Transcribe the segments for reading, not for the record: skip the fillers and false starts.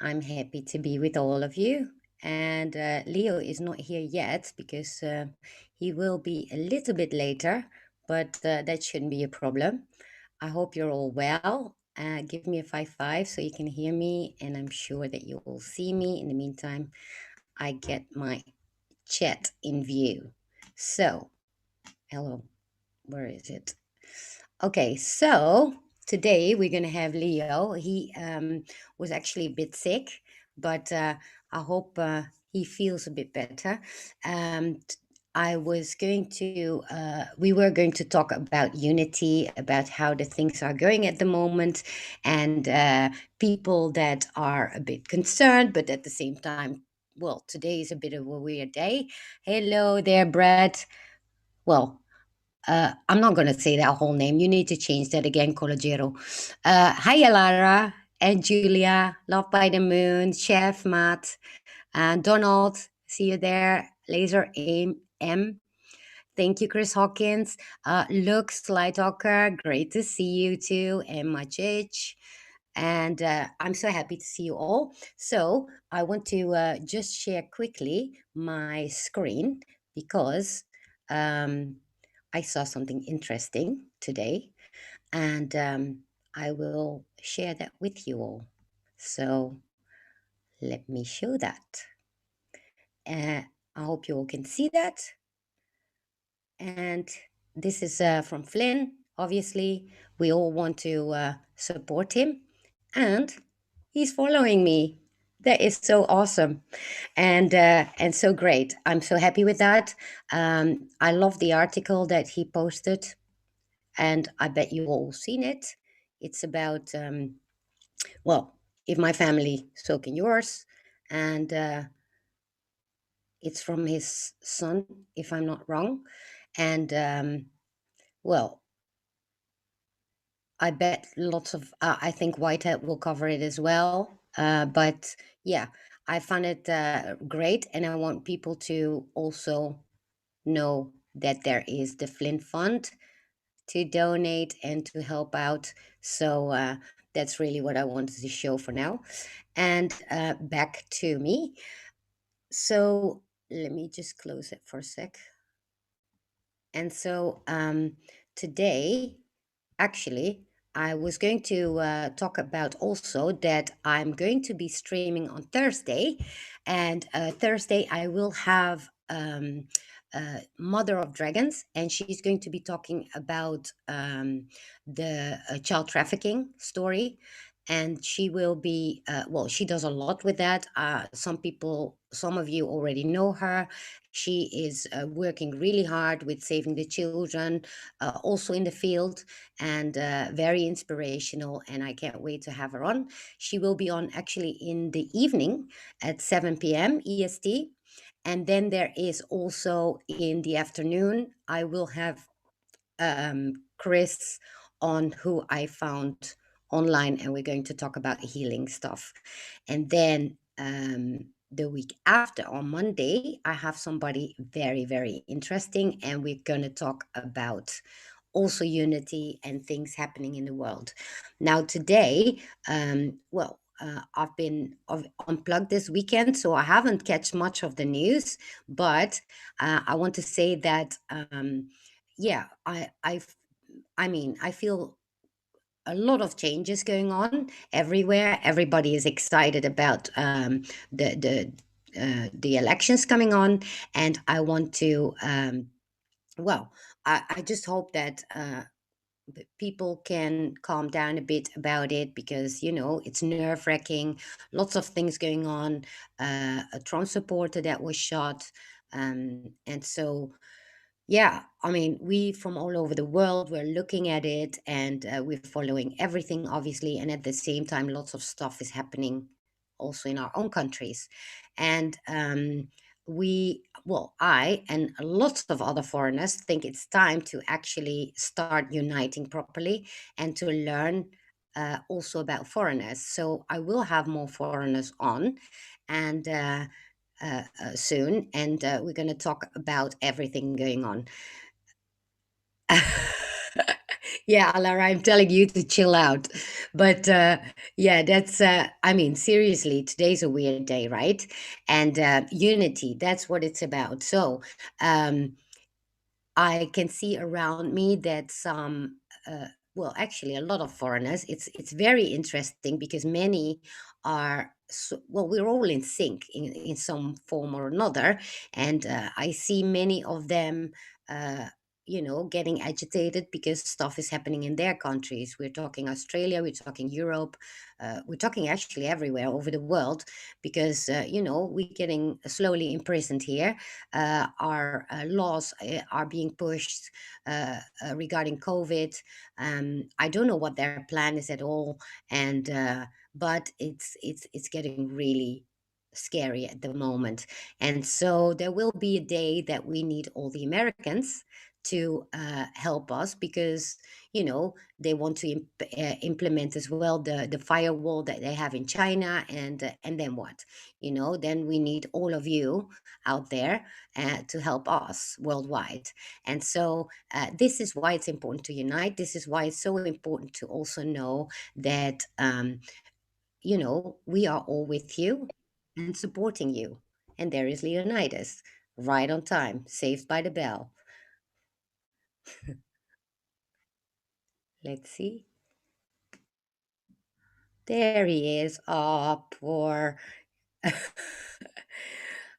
I'm happy to be with all of you. And Leo is not here yet because he will be a little bit later, but that shouldn't be a problem. I hope you're all well. Give me a 5 5 so you can hear me, and I'm sure that you will see me. In the meantime, I get my chat in view. So, hello, where is it? Okay, so today we're going to have Leo. He was actually a bit sick, but I hope he feels a bit better. I was going to, we were going to talk about unity, about how the things are going at the moment, and people that are a bit concerned, but at the same time, well, today is a bit of a weird day. Hello there, Brad. Well, I'm not going to say that whole name. You need to change that again, Colagero. Hi, Alara and Julia, Love by the Moon, Chef Matt, and Donald. See you there. Laser Aim M. Thank you, Chris Hawkins. Lux, Slytalker, great to see you too. And Majich. And I'm so happy to see you all. So I want to just share quickly my screen because um, I saw something interesting today, and I will share that with you all. So let me show that. Uh, I hope you all can see that. And this is from Flynn. Obviously, we all want to support him, and he's following me. That is so awesome, and so great. I'm so happy with that. I love the article that he posted, and I bet you all seen it. It's about well, if my family, so can yours, and it's from his son, if I'm not wrong, and well, I bet lots of, I think Whitehead will cover it as well. But yeah, I found it great, and I want people to also know that there is the Flint Fund to donate and to help out. So that's really what I wanted to show for now. And back to me. So let me just close it for a sec. And so today, actually, I was going to talk about also that I'm going to be streaming on Thursday. And Thursday, I will have Mother of Dragons, and she's going to be talking about the child trafficking story. And she will be, well, she does a lot with that. Some of you already know her. She is working really hard with saving the children, also in the field, and very inspirational. And I can't wait to have her on. She will be on actually in the evening at 7 p.m. EST. And then there is also in the afternoon, I will have Chris on, who I found online, and we're going to talk about healing stuff. And then the week after, on Monday, I have somebody very, very interesting, and we're going to talk about also unity and things happening in the world. Now, today, I've been unplugged this weekend, so I haven't catch much of the news, but I want to say that yeah, I mean, I feel a lot of changes going on everywhere. Everybody is excited about the elections coming on, and I want to well, I just hope that people can calm down a bit about it, because it's nerve wracking. Lots of things going on. A Trump supporter that was shot, and so yeah, I mean, we from all over the world, we're looking at it, and we're following everything, obviously. And at the same time, lots of stuff is happening also in our own countries. And I and lots of other foreigners think it's time to actually start uniting properly and to learn also about foreigners. So I will have more foreigners on, and soon, and we're going to talk about everything going on. Yeah, Alara, I'm telling you to chill out. But yeah, that's, I mean, seriously, today's a weird day, right? And unity, that's what it's about. So, um, I can see around me that some, well, actually, a lot of foreigners. It's very interesting because many are. So, well, we're all in sync in some form or another, and I see many of them. Getting agitated because stuff is happening in their countries. We're talking Australia, we're talking Europe, we're talking actually everywhere over the world because, we're getting slowly imprisoned here. Our laws are being pushed regarding COVID. I don't know what their plan is at all, and but it's getting really scary at the moment. And so there will be a day that we need all the Americans to help us because they want to implement as well the firewall that they have in China, and then what? Then we need all of you out there to help us worldwide. And so this is why it's important to unite. This is why it's so important to also know that, we are all with you and supporting you. And there is Leonidas, right on time, saved by the bell. Let's see. There he is. Oh, poor.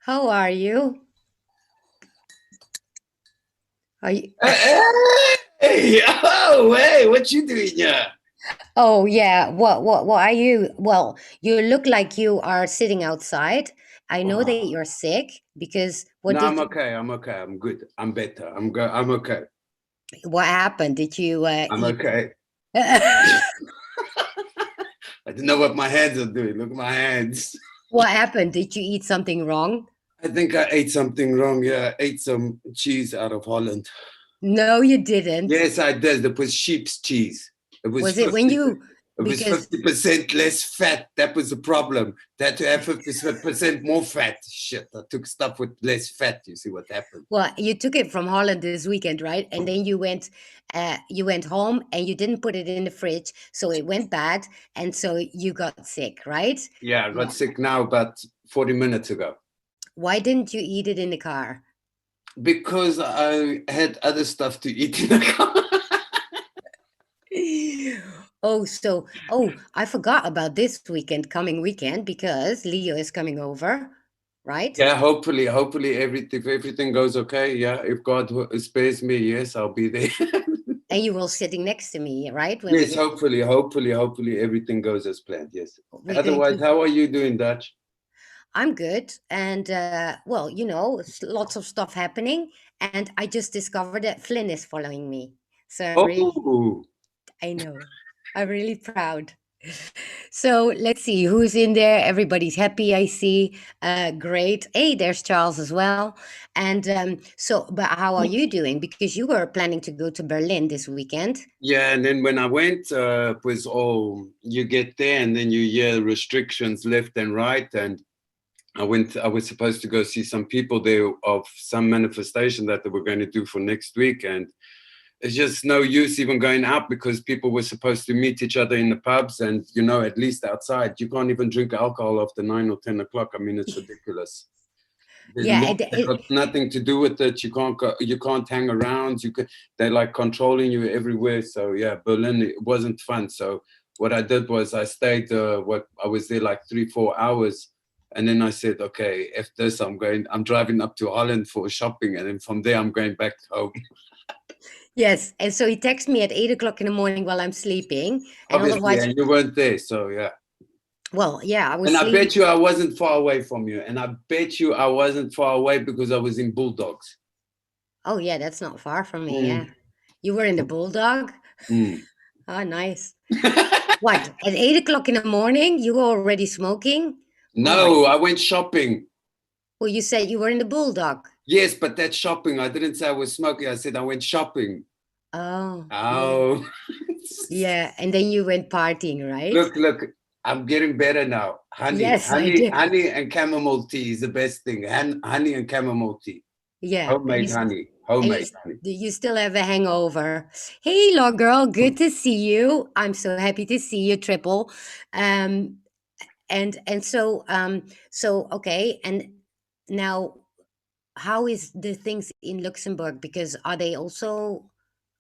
How are you? Are you? Hey, oh, hey, what you doing here? Oh, yeah. What are you? Well, you look like you are sitting outside. I know that Oh, you're sick because what no, did I'm you, okay. I'm okay. I'm good. I'm better. I'm okay. what happened? Did you I'm eat? okay. I don't know what my hands are doing. Look at my hands. What happened? Did you eat something wrong? I think I ate something wrong. Yeah, I ate some cheese out of Holland. No, you didn't. Yes, I did. It was sheep's cheese. It was Was it when 50. you, It was because, 50% less fat. That was the problem. They had to have 50% more fat. Shit, I took stuff with less fat. You see what happened? well, you took it from Holland this weekend, right? And then you went home and you didn't put it in the fridge, so it went bad, and so you got sick, right? Yeah, I got Yeah. sick now about 40 minutes ago Why didn't you eat it in the car? because I had other stuff to eat in the car. I forgot about this weekend, coming weekend, because Leo is coming over, right? Yeah, hopefully everything if everything goes okay. Yeah, if God spares me, yes, I'll be there. And you will sitting next to me, right? When we Yes, get, hopefully everything goes as planned. Yes. we're going Otherwise, to. how are you doing, Dutch? I'm good, and well, lots of stuff happening, and I just discovered that Flynn is following me, so Oh, I know, I'm really proud. So let's see who's in there. Everybody's happy, I see. Great. Hey, there's Charles as well. And but how are you doing? Because you were planning to go to Berlin this weekend. yeah. And then when I went, it was all you get there, and then you hear restrictions left and right, and I was supposed to go see some people there of some manifestation that they were going to do for next week. And it's just no use even going out because people were supposed to meet each other in the pubs and, at least outside. You can't even drink alcohol after 9 or 10 o'clock. I mean, it's ridiculous. There's Yeah, law that got nothing to do with it. You can't go, you can't hang around. They're like controlling you everywhere. So yeah, Berlin, it wasn't fun. So what I did was I stayed. I was there like 3-4 hours, and then I said, okay, if this, I'm driving up to Holland for shopping, and then from there I'm going back home. yes. And so he texts me at 8 o'clock in the morning while I'm sleeping, and Obviously, otherwise, and you weren't there, so yeah. well, yeah, I was And I sleeping. bet you I wasn't far away from you, and I bet you I wasn't far away because I was in Bulldogs. Oh, yeah, that's not far from me. Yeah, Mm, you were in the Bulldog. mm. Oh, nice. What? At 8 o'clock in the morning, you were already smoking? Oh my! No, I went shopping. Well, you said you were in the Bulldog. Yes, but that's shopping. I didn't say I was smoking. I said I went shopping. Oh, yeah. Oh, Yeah, and then you went partying, right? look. I'm getting better now. Yes, I did. Honey, and chamomile tea is the best thing. Honey and chamomile tea. Yeah, Homemade honey. And Homemade honey. you still have a hangover. Hey, law girl, good to see you. I'm so happy to see you, Triple. Um, and so okay, and now how is the things in Luxembourg? Because are they also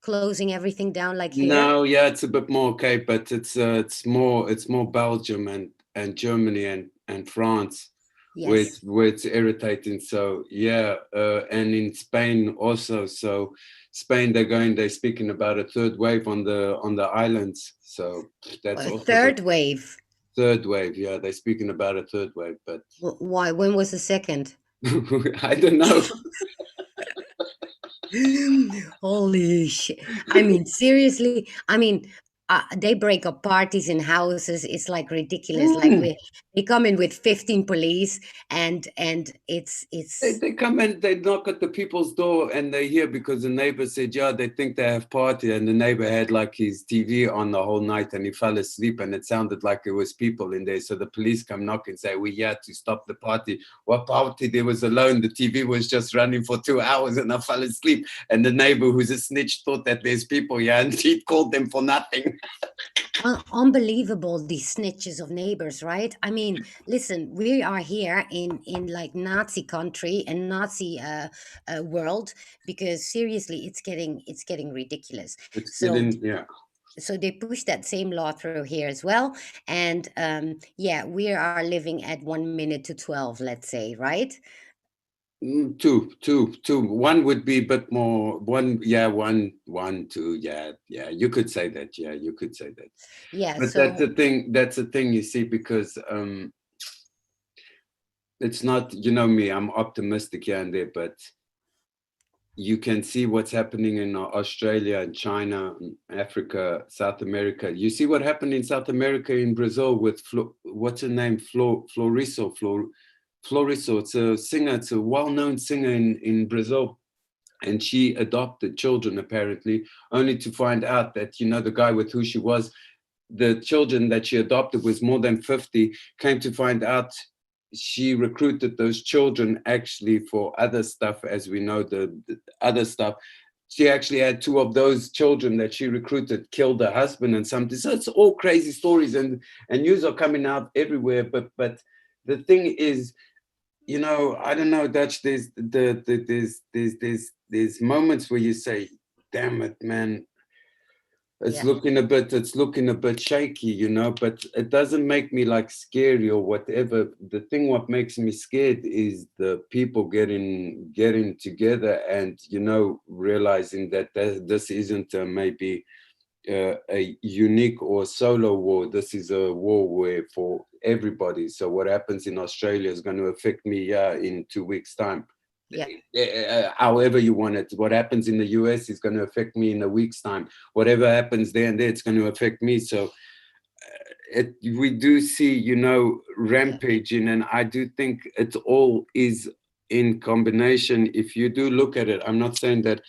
closing everything down like here? No, yeah, it's a bit more okay, but it's more Belgium and Germany and France Yes. where it's irritating. So yeah, and in Spain also. So Spain, they're speaking about a third wave on the islands. So that's A also the third wave. third wave. Yeah, they're speaking about a third wave, but Why? When was the second? I don't know. Holy shit. I mean, seriously. I mean, they break up parties in houses. It's like ridiculous. Like Mm. they come in with 15 police and it's They come and they knock at the people's door and they hear because the neighbor said, yeah, they think they have party. And the neighbor had like his TV on the whole night and he fell asleep and it sounded like it was people in there. So the police come knock and say, we're here to stop the party. What party? There was alone. The TV was just running for 2 hours and I fell asleep. And the neighbor who's a snitch thought that there's people here and he called them for nothing. unbelievable, these snitches of neighbors, right? I mean, listen, we are here in like Nazi country and Nazi world, because seriously, it's getting ridiculous. It's So getting, yeah. so they push that same law through here as well. And yeah, we are living at 1 minute to 12, let's say, right? Two. One would be a bit more. One, yeah, one, two. Yeah, yeah. You could say that. Yeah, you could say that. Yeah, But that's so the thing. That's the thing. You see, because it's not. You know me. I'm optimistic here and there, but you can see what's happening in Australia and China, and Africa, South America. You see what happened in South America, in Brazil with what's her name, Floriso. It's a singer. It's a well-known singer in Brazil, and she adopted children apparently, only to find out that the guy with who she was, the children that she adopted was more than 50. Came to find out she recruited those children actually for other stuff, as we know, the other stuff. She actually had two of those children that she recruited killed her husband and something. So it's all crazy stories, and news are coming out everywhere. But the thing is, I don't know, Dutch. There's moments where you say, "Damn it, man, yeah, it's looking a bit shaky," But it doesn't make me like scary or whatever. The thing what makes me scared is the people getting together and realizing that this isn't maybe a unique or solo war. This is a war where for everybody. So what happens in Australia is going to affect me, yeah, in 2 weeks' time. yeah, However you want it. What happens in the US is going to affect me in a week's time. Whatever happens there and there, it's going to affect me. So we do see, yeah, rampaging, and I do think it all is in combination. If you do look at it, I'm not saying that,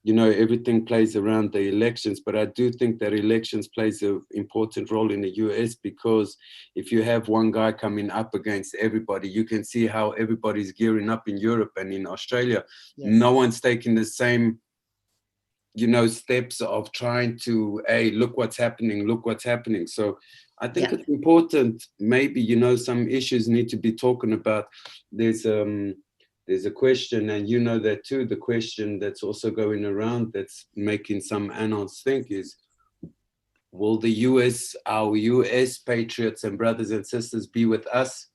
everything plays around the elections, but I do think that elections plays an important role in the US, because if you have one guy coming up against everybody, you can see how everybody's gearing up in Europe and in Australia. yes, No one's taking the same steps of trying to, hey, look what's happening. So I think yeah, it's important, maybe, some issues need to be talking about. There's a question, and that too, the question that's also going around that's making some annals think is, will our US patriots and brothers and sisters be with us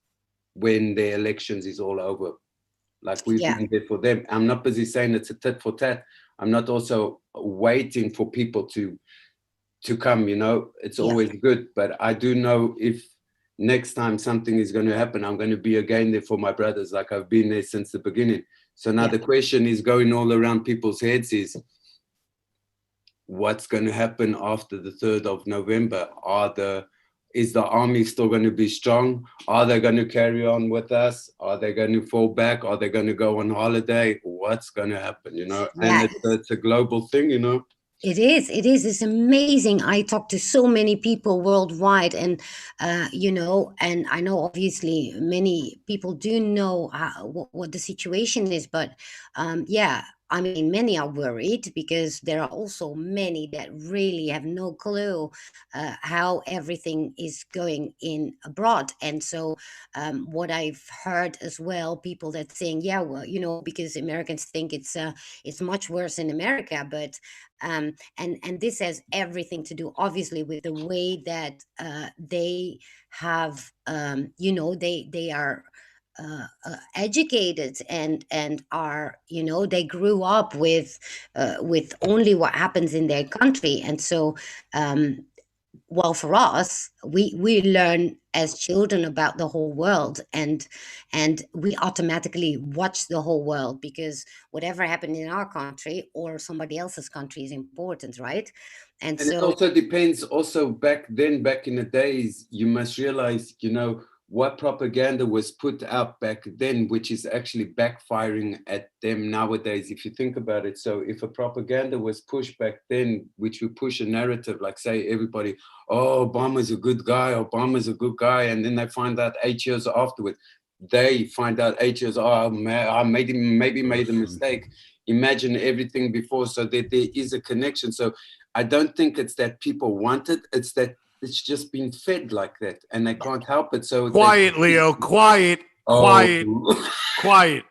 when the elections is all over, like we've yeah, been there for them? I'm not busy saying it's a tit for tat. I'm not also waiting for people to come. It's yeah, always good, but I do know if next time something is going to happen, I'm going to be again there for my brothers, like I've been there since the beginning. So now yeah, the question is going all around people's heads is, what's going to happen after the 3rd of November? Is the army still going to be strong? Are they going to carry on with us? Are they going to fall back? Are they going to go on holiday? What's going to happen? And yeah. it's a global thing. It is. It's amazing. I talk to so many people worldwide, and and I know obviously many people do know what the situation is, but yeah. I mean, many are worried because there are also many that really have no clue how everything is going in abroad. And so, what I've heard as well, people that saying, yeah, well, because Americans think it's much worse in America, but and this has everything to do, obviously, with the way that they have, they are educated and are, they grew up with only what happens in their country. And so well, for us, we learn as children about the whole world, and we automatically watch the whole world, because whatever happened in our country or somebody else's country is important, right? And And it so also depends, also back then, back in the days, you must realize, what propaganda was put out back then, which is actually backfiring at them nowadays, if you think about it. So if a propaganda was pushed back then, which would push a narrative, like say everybody, oh, Obama's a good guy, Obama's a good guy, and then they find out 8 years afterwards, they find out 8 years, oh, man, I maybe made a mistake. Imagine everything before, so that there is a connection. So I don't think it's that people want it, it's that it's just been fed like that and they can't help it. So Quiet, Leo. Quiet. Quiet. oh. Quiet.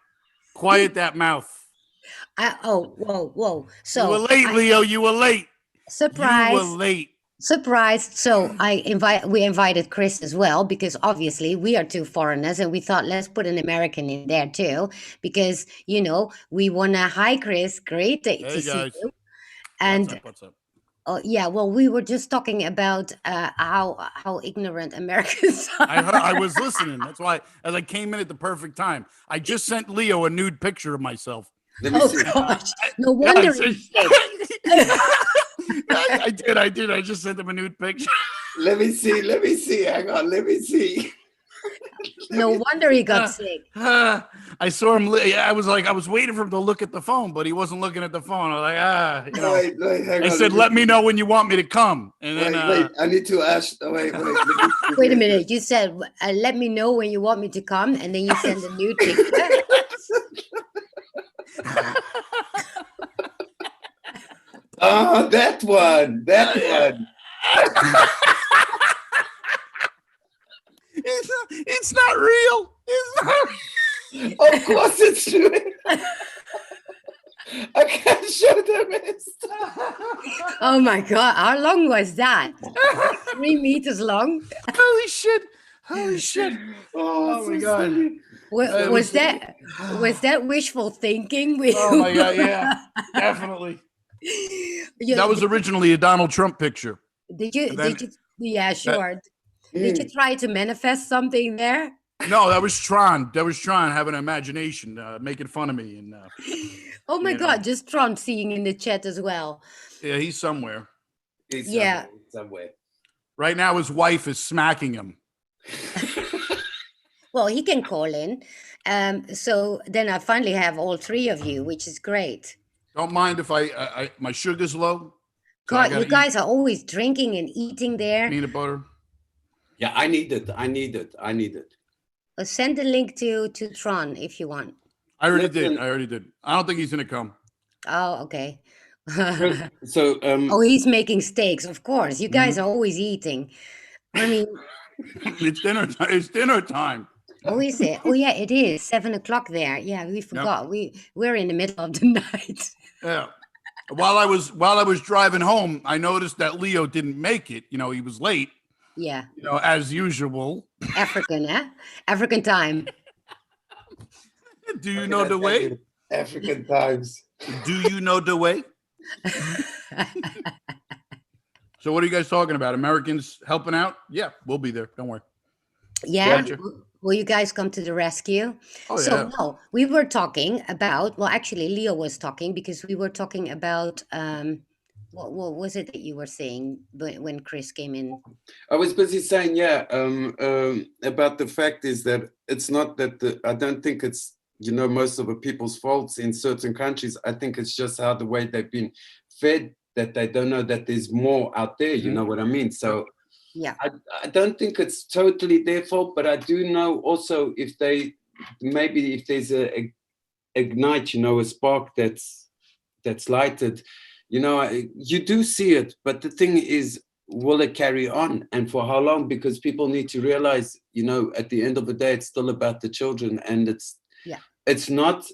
Quiet that mouth. whoa. You were So late, Leo. You were late. You were surprise. late. Surprised. So we invited Chris as well, because obviously we are two foreigners, and we thought, let's put an American in there too, because we wanna. Hi, Chris, great to Hey, see guys. you. What's And up? What's up? yeah, well, we were just talking about how ignorant Americans I are. was listening. That's why, as I came in at the perfect time, I just sent Leo a nude picture of myself. Let me Oh see. gosh, no Yeah, wonder he's sick. I did. I just sent him a nude picture. Let me see. Hang on, let me see. No wonder he got sick. I saw him. I was waiting for him to look at the phone, but he wasn't looking at the phone. I was like, Wait, hang I on. said, let me know when you want me to come. And then, Wait, I need to ask. Wait. Wait a minute. You said, let me know when you want me to come, and then you send a nude picture. Oh, that one. It's not real. It's not. Of course it's true. I can't show them it. Oh my God. How long was that? Like 3 meters long? Holy shit. Oh my God. Funny. Was that wishful thinking? Oh my God. Yeah, definitely. That was originally a Donald Trump picture. Did you? Yeah, sure. Did you try to manifest something there? No, that was Tron. Having an imagination, making fun of me. And oh my God, just Tron seeing in the chat as well. Yeah, he's somewhere. He's somewhere. Right now, his wife is smacking him. Well, he can call in. So then I finally have all three of you, which is great. Don't mind if I my sugar's low. God, you guys are always drinking and eating there. Peanut butter. Yeah, I need it. Send the link to Tron if you want. I already did. I don't think he's gonna come. Oh, okay. So oh, he's making steaks, of course. You guys are always eating. I mean, it's dinner time. It's dinner time. Oh, is it? Oh, yeah, it is 7:00 there. Yeah, we forgot. Yep. We're in the middle of the night. Yeah. While I was driving home, I noticed that Leo didn't make it. He was late. Yeah. As usual. African, eh? African time. Do you know the way? African times. Do you know the way? So what are you guys talking about? Americans helping out? Yeah, we'll be there. Don't worry. Yeah. Will you guys come to the rescue? Oh, so yeah. No, we were talking about, well, actually Leo was talking, because we were talking about what was it that you were saying when Chris came in? I was busy saying, about the fact is that it's not that I don't think it's, most of the people's faults in certain countries. I think it's just how the way they've been fed, that they don't know that there's more out there. You know what I mean? So yeah, I don't think it's totally their fault, but I do know also if there's a ignite, a spark that's that's lighted, you know, you do see it, but the thing is, will it carry on, and for how long? Because people need to realize, you know, at the end of the day, it's still about the children, and Yeah. it's not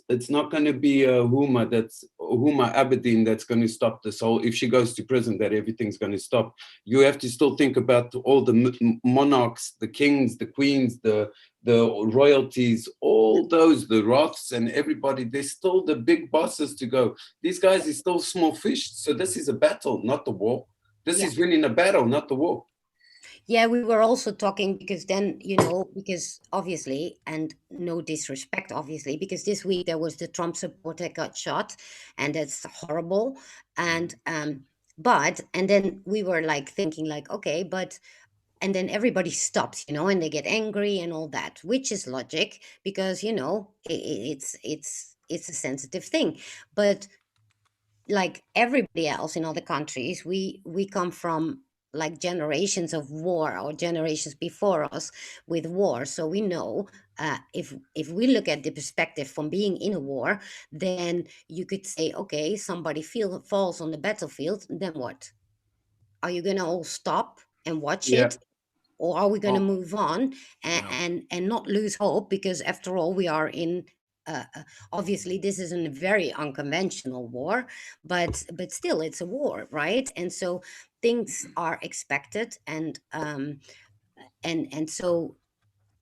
going to be Huma Abedin that's going to stop this whole, if she goes to prison, that everything's going to stop. You have to still think about all the monarchs, the kings, the queens, the royalties, all those, the Roths and everybody. They're still the big bosses to go. These guys are still small fish. So this is a battle, not the war. This Yeah. is winning a battle, not the war. Yeah, we were also talking because then, you know, because obviously, and no disrespect, obviously, because this week there was the Trump supporter got shot, and that's horrible. And but and then we were like thinking like, okay, but and then everybody stops, you know, and they get angry and all that, which is logic because, you know, it's a sensitive thing. But like everybody else in other countries, we come from like generations of war or generations before us with war, so we know if we look at the perspective from being in a war, then you could say, okay, somebody falls on the battlefield, then what? Are you gonna all stop and watch Yeah. it, or are we going to Well, move on yeah. and not lose hope? Because after all, we are in obviously this isn't a very unconventional war, but still it's a war, right? And so things are expected, and so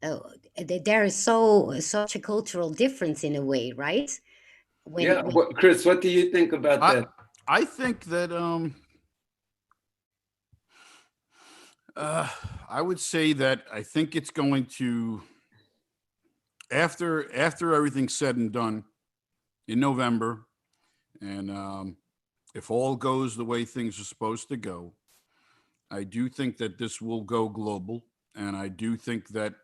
uh, there is such a cultural difference in a way, right? Yeah. When Chris, what do you think about that? I think that I would say that I think it's going to, after everything's said and done in November, and if all goes the way things are supposed to go, I do think that this will go global, and I do think that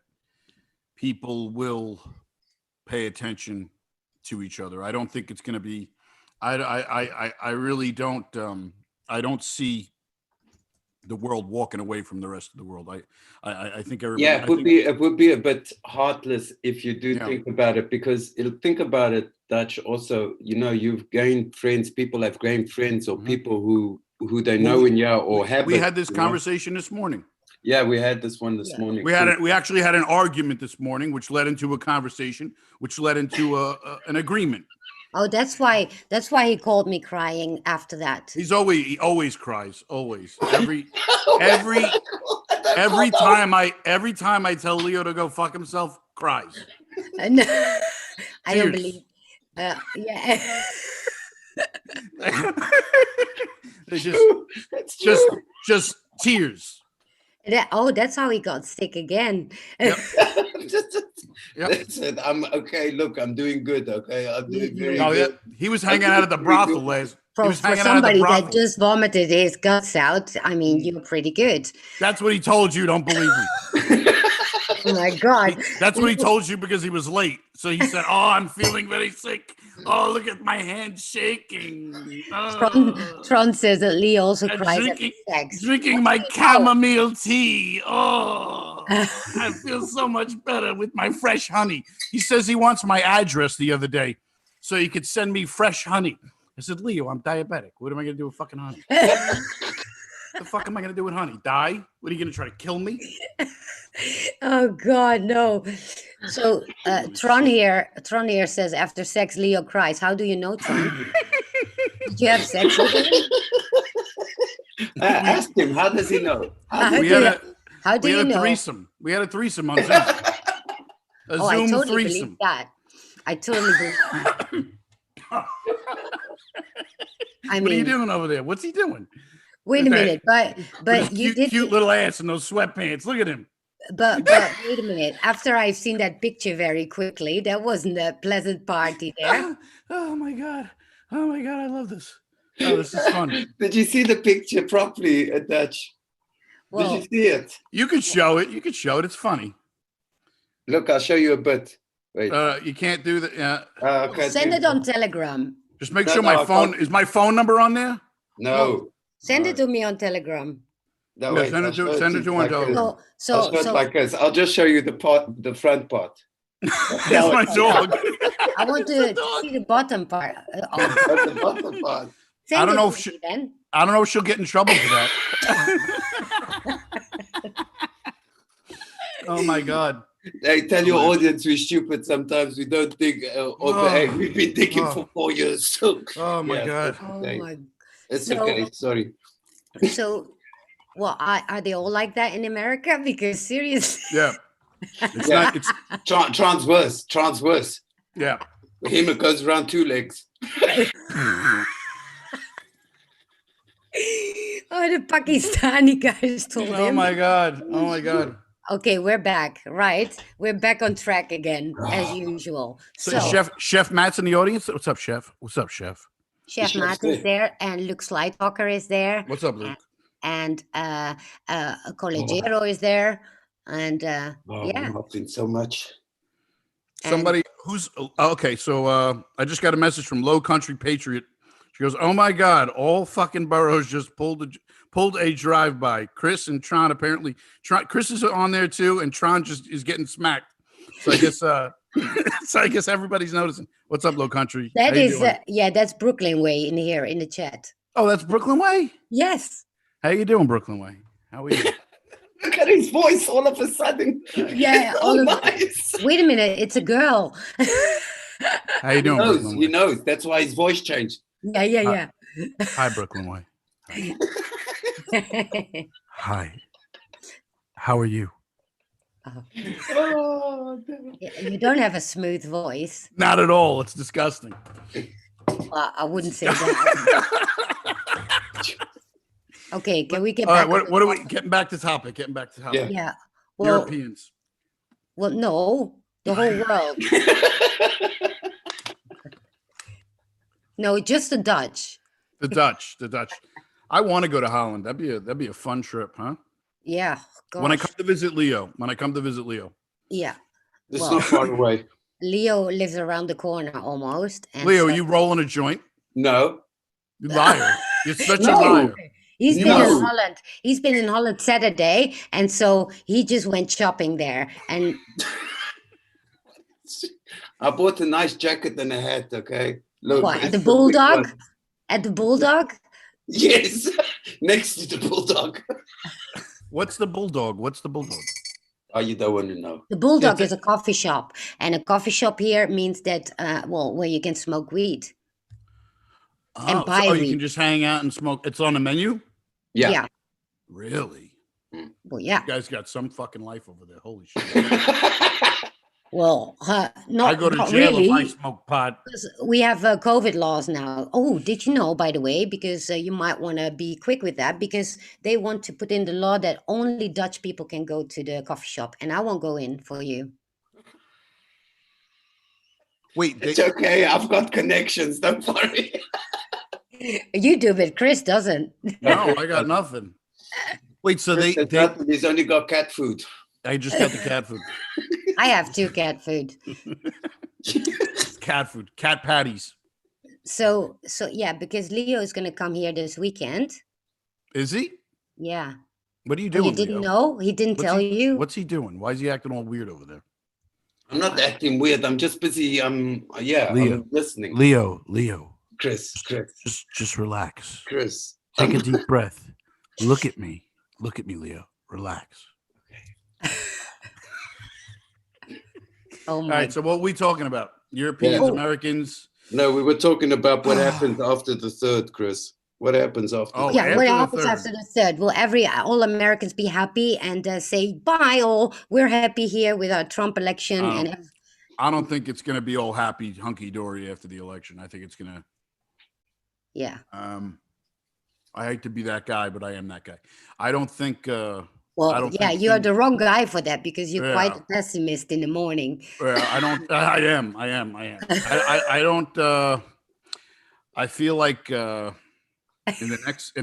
people will pay attention to each other. I don't think it's going to be. I really don't. I don't see the world walking away from the rest of the world. I think everybody. Yeah, it would be a bit heartless if you do Yeah. think about it, because it'll think about it, Dutch. Also, you know, you've gained friends. People have gained friends, or people who they know in yeah, or have. We had this conversation this morning. Yeah, we had this one this morning. We actually had an argument this morning, which led into a conversation, which led into an agreement. Oh, that's why he called me crying after that. He always cries, always. Every time I tell Leo to go fuck himself, cries. No, I don't Tears. believe. Yeah. It's just tears. That's how he got sick again. Yep. Said, I'm okay. Look, I'm doing good. Okay, I'm doing very good. Yeah. He was hanging out at the brothel, Les. For somebody that just vomited his guts out, I mean, you're pretty good. That's what he told you. Don't believe me. Oh my God. That's what he told you because he was late. So he said, "Oh, I'm feeling very sick. Oh, look at my hand shaking." Tron says that Lee also cries drinking, at sex. Drinking my chamomile tea. Oh, I feel so much better with my fresh honey. He says he wants my address the other day so he could send me fresh honey. I said, Leo, I'm diabetic. What am I going to do with fucking honey? The fuck am I going to do with honey? Die? What are you going to try to kill me? Oh God, no. So Tron here says after sex Leo cries. How do you know, Tron? Did you have sex with him? Ask him. How does he know? How do you know? Threesome. We had a threesome on Zoom. I totally believe that. I totally believe. What are you doing over there? What's he doing? Wait a minute, but you did cute little ass in those sweatpants. Look at him. But wait a minute. After I've seen that picture very quickly, that wasn't a pleasant party there. Oh my God, I love this. Oh, this is fun. Did you see the picture properly, Dutch? Well, did you see it? You could show it. It's funny. Look, I'll show you a bit. Wait. You can't do that. Okay, send it on Telegram. Just make sure my phone is my phone number on there. No. Send it to me on Telegram. No, wait, send it to on Telegram. I'll show it like this. I'll just show you the front part. That's my dog. I want to see the bottom part. That's the bottom part. Send I don't it know to if me then. I don't know if she'll get in trouble for that. Oh my God. Hey, tell Oh, your man. audience we're stupid sometimes. We don't think, but hey, we've been thinking Oh. for 4 years. So, Oh my yeah, God. it's Oh okay. my. It's So, okay. Sorry. so, well, are they all like that in America? Because seriously, Yeah. It's Yeah. not, it's, Transverse. Transverse. yeah. For him, it goes around 2 legs. oh, the Pakistani guys told Oh him. my God. Oh my God. Okay, we're back. Right, we're back on track again as usual. So, So, Chef Matt's in the audience. What's up, Chef? What's up, Chef? Chef Chef's Matt is there. there, and Luke Slytalker is there, What's up, Luke? and Collegiero is there, and Oh, yeah, I'm laughing so much. Somebody who's okay. So I just got a message from Low Country Patriot. She goes, "Oh my God! All fucking boroughs just pulled a drive by. Chris and Tron apparently. Chris is on there too, and Tron just is getting smacked. So I guess so I guess everybody's noticing. What's up, Low Country? that How you is doing? yeah, that's Brooklyn Way in here in the chat. Oh, that's Brooklyn Way. Yes, How you doing, Brooklyn Way? How are you? Look at his voice all of a sudden. yeah. So All of, nice. wait a minute, it's a girl. How you doing, Brooklyn He Way? knows. That's why his voice changed. Yeah. Hi, Brooklyn Way. Hi. How are you? Oh. Oh, damn. You don't have a smooth voice. Not at all. It's disgusting. Well, I wouldn't say that. Okay, can we get All back? right, what are we getting back to topic? Getting back to topic. Yeah. Yeah. Well, Europeans. well, no, the whole world. No, just the Dutch. The Dutch. I want to go to Holland. That'd be a fun trip, huh? Yeah. When I Gosh. come to visit Leo. Yeah. It's Well, not far away. Leo lives around the corner almost. And Leo, so- you rolling a joint? No. You liar. You're such a No. liar. He's been in No. Holland. He's been in Holland Saturday, and so he just went shopping there. And I bought a nice jacket and a hat, okay? Look, what, at it's the a big Bulldog? one. At the Bulldog? Yes, next to the bulldog. What's the bulldog? Oh, you don't want to know. The Bulldog Yeah, is a coffee shop, and a coffee shop here means that well, where you can smoke weed and Oh, buy so weed. you can just hang out and smoke. It's on the menu? Yeah. Yeah. Really? Well, yeah. You guys got some fucking life over there. Holy shit. Well, I not, go to not jail really. if I smoke pot. Because we have COVID laws now. Oh, did you know, by the way, because you might want to be quick with that, because they want to put in the law that only Dutch people can go to the coffee shop, and I won't go in for you. Wait, It's okay. I've got connections. Don't worry. You do, but Chris doesn't. no, I got nothing. Wait, so There's nothing. He's only got cat food. I just got the cat food. I have 2 cat food. Cat patties. So yeah, because Leo is going to come here this weekend. Is he? Yeah. What are you Oh, doing? you didn't Leo? know? He didn't tell you? What's he doing? Why is he acting all weird over there? I'm not acting weird. I'm just busy. Leo. I'm listening. Leo. Chris. Just relax. Chris. Take a deep breath. Look at me, Leo. Relax. Oh my. All right. So what are we talking about? Europeans, Yeah. Americans. No, we were talking about what happens after the 3rd, Chris. What happens after? Oh, Yeah, what after the happens 3rd. after the 3rd? Will all Americans be happy and say bye? All we're happy here with our Trump election, and I don't think it's going to be all happy, hunky dory after the election. I think it's going to. yeah. I hate to be that guy, but I am that guy. I don't think. Well, I don't yeah, think you're the wrong guy for that, because you're quite Yeah. a pessimist in the morning. I don't. I am. I don't. I feel like in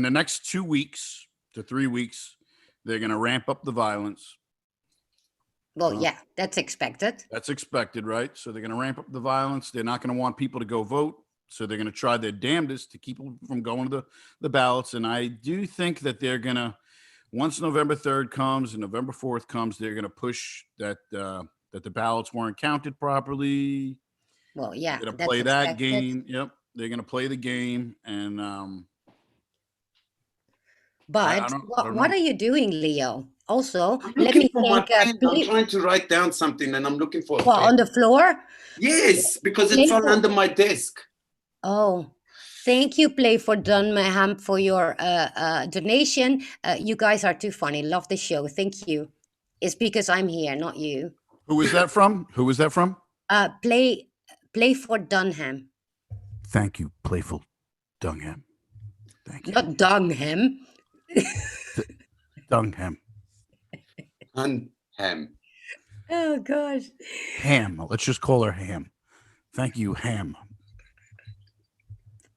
the next 2 weeks to 3 weeks, they're going to ramp up the violence. Well, yeah, that's expected. That's expected, right? So they're going to ramp up the violence. They're not going to want people to go vote. So they're going to try their damnedest to keep them from going to the ballots. And I do think that they're going to, once November 3rd comes and November 4th comes, they're going to push that that the ballots weren't counted properly. Well, yeah, They're gonna that's play that expected. game. Yep, they're gonna play the game, and I But don't I don't what know. are you doing, Leo? Also, I'm let looking me for my thank pen. I'm trying to write down something and I'm looking for a pen. on the floor. Yes, because it fell Playful. under my desk. Oh, thank you, Play for Dunham, for your donation. You guys are too funny. Love the show. Thank you. It's because I'm here, not you. Who is that from? Who is that from? Play for Dunham, Thank you, Playful Dungham. Thank you. not Dunham. Dungham. And ham. Oh gosh. Ham. Let's just call her Ham. Thank you, Ham.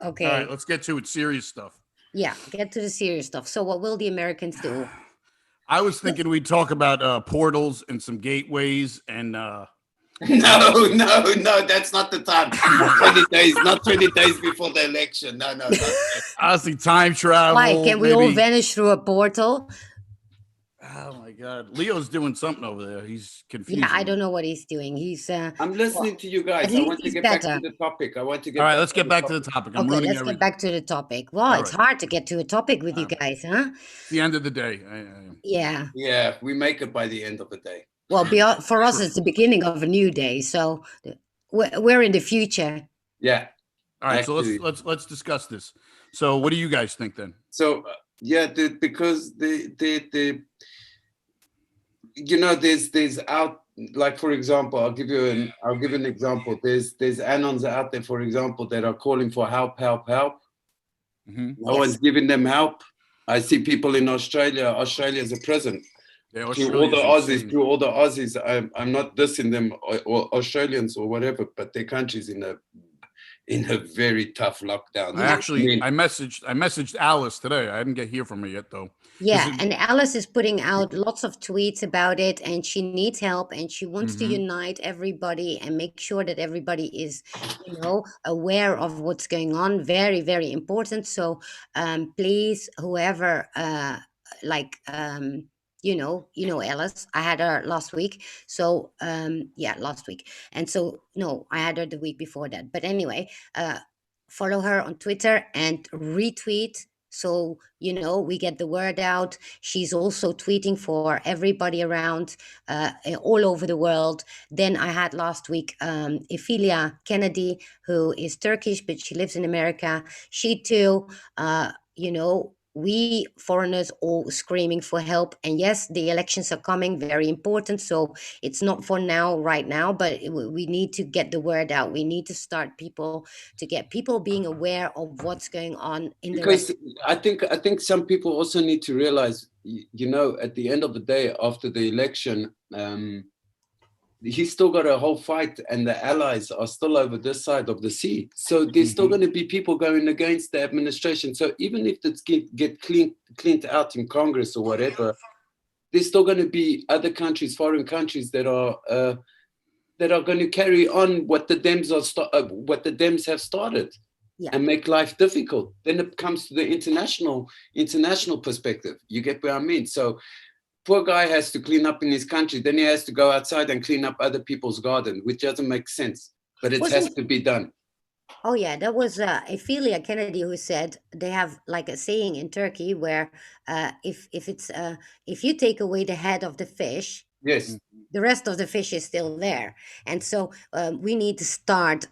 Okay. All right, let's get to it. Serious stuff. Yeah, get to the serious stuff. So, what will the Americans do? I was thinking we'd talk about portals and some gateways and No, that's not the time. 20 days, not 20 days before the election. No, not that. honestly time travel. Why can we all vanish through a portal? Oh my God, Leo's doing something over there. He's confused. Yeah, I don't know what he's doing. He's I'm listening to you guys. at I least want to he's get back better. to the topic. I want to get All right, back let's get back to the topic. I'm Okay, ruining let's everything. get back to the topic. Well, All it's right. hard to get to a topic with you guys, huh? It's the end of the day. Yeah. Yeah, we make it by the end of the day. Well, for us, it's the beginning of a new day. So we're in the future. Yeah. All right, Actually. so let's discuss this. So, what do you guys think then? So yeah, because the you know there's out, like, for example, I'll give you an example. There's anons out there, for example, that are calling for help. Mm-hmm. No one's giving them help. I see people in Australia. Australia's a prison. Yeah, To all the Aussies, insane. I'm not dissing them, or Australians or whatever, but their country's in a very tough lockdown. I messaged Alice today. I didn't hear from her yet though. Yeah, and Alice is putting out lots of tweets about it, and she needs help, and she wants to unite everybody and make sure that everybody is, aware of what's going on. Very, very important. So, please, whoever, Alice, I had her last week. So, last week, and so no, I had her the week before that. But anyway, follow her on Twitter and retweet. So, we get the word out. She's also tweeting for everybody around, all over the world. Then I had last week Ophelia Kennedy, who is Turkish, but she lives in America. She too, we foreigners all screaming for help. And yes, the elections are coming, very important. So it's not for right now, but we need to get the word out. We need to start to get people being aware of what's going on in the rest. I think some people also need to realize, at the end of the day, after the election, he's still got a whole fight, and the allies are still over this side of the sea. So there's still going to be people going against the administration. So even if it's get cleaned out in Congress or whatever, there's still going to be other countries, foreign countries, that are going to carry on what the Dems have started, and make life difficult. Then it comes to the international perspective. You get what I mean? So poor guy has to clean up in his country, then he has to go outside and clean up other people's garden, which doesn't make sense, but it has to be done. Oh yeah, that was Ophelia Kennedy who said they have like a saying in Turkey where if you take away the head of the fish, yes, the rest of the fish is still there. And so we need to start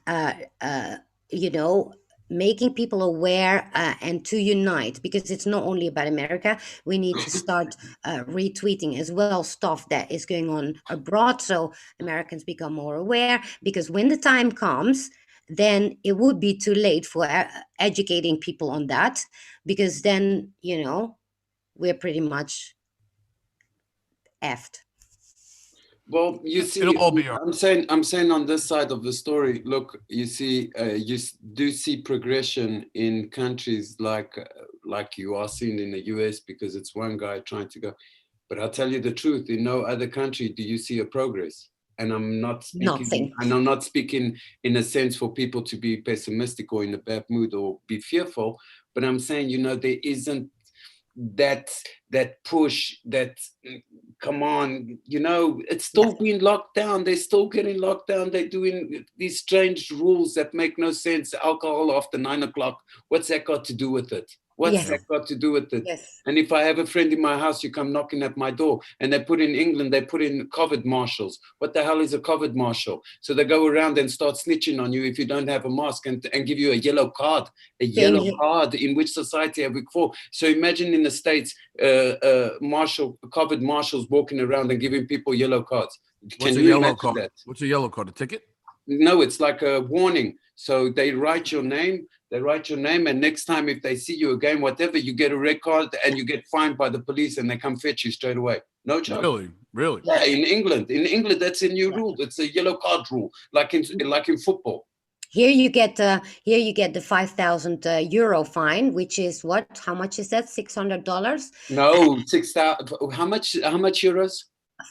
making people aware and to unite, because it's not only about America. We need to start retweeting as well stuff that is going on abroad, so Americans become more aware, because when the time comes, then it would be too late for educating people on that, because then we're pretty much effed. Well, you see, It'll all be all right. I'm saying on this side of the story, look, you see, you do see progression in countries like you are seeing in the US, because it's one guy trying to go. But I'll tell you the truth, in no other country do you see a progress. And I'm not speaking in a sense for people to be pessimistic or in a bad mood or be fearful, but I'm saying, there isn't that push, that come on, you know, it's still being locked down. They're still getting locked down. They're doing these strange rules that make no sense. Alcohol after 9 o'clock. What's that got to do with it? What's Yes. that got to do with it? Yes. And if I have a friend in my house, you come knocking at my door, and they put in England, they put in COVID marshals. What the hell is a COVID marshal? So they go around and start snitching on you if you don't have a mask, and give you a yellow card. A yellow card. In which society have we fall? So imagine in the States, COVID marshals walking around and giving people yellow cards. What's Can a you yellow imagine card? that? What's a yellow card? A ticket? No, it's like a warning. So they write your name. They write your name, and next time if they see you again, whatever, you get a red card and you get fined by the police, and they come fetch you straight away. No joke. Really, really. Yeah, in England, that's a new rule. It's a yellow card rule, like in football. Here you get the 5,000 euro fine, which is what? How much is that? $600? No, 6,000. How much? How much euros?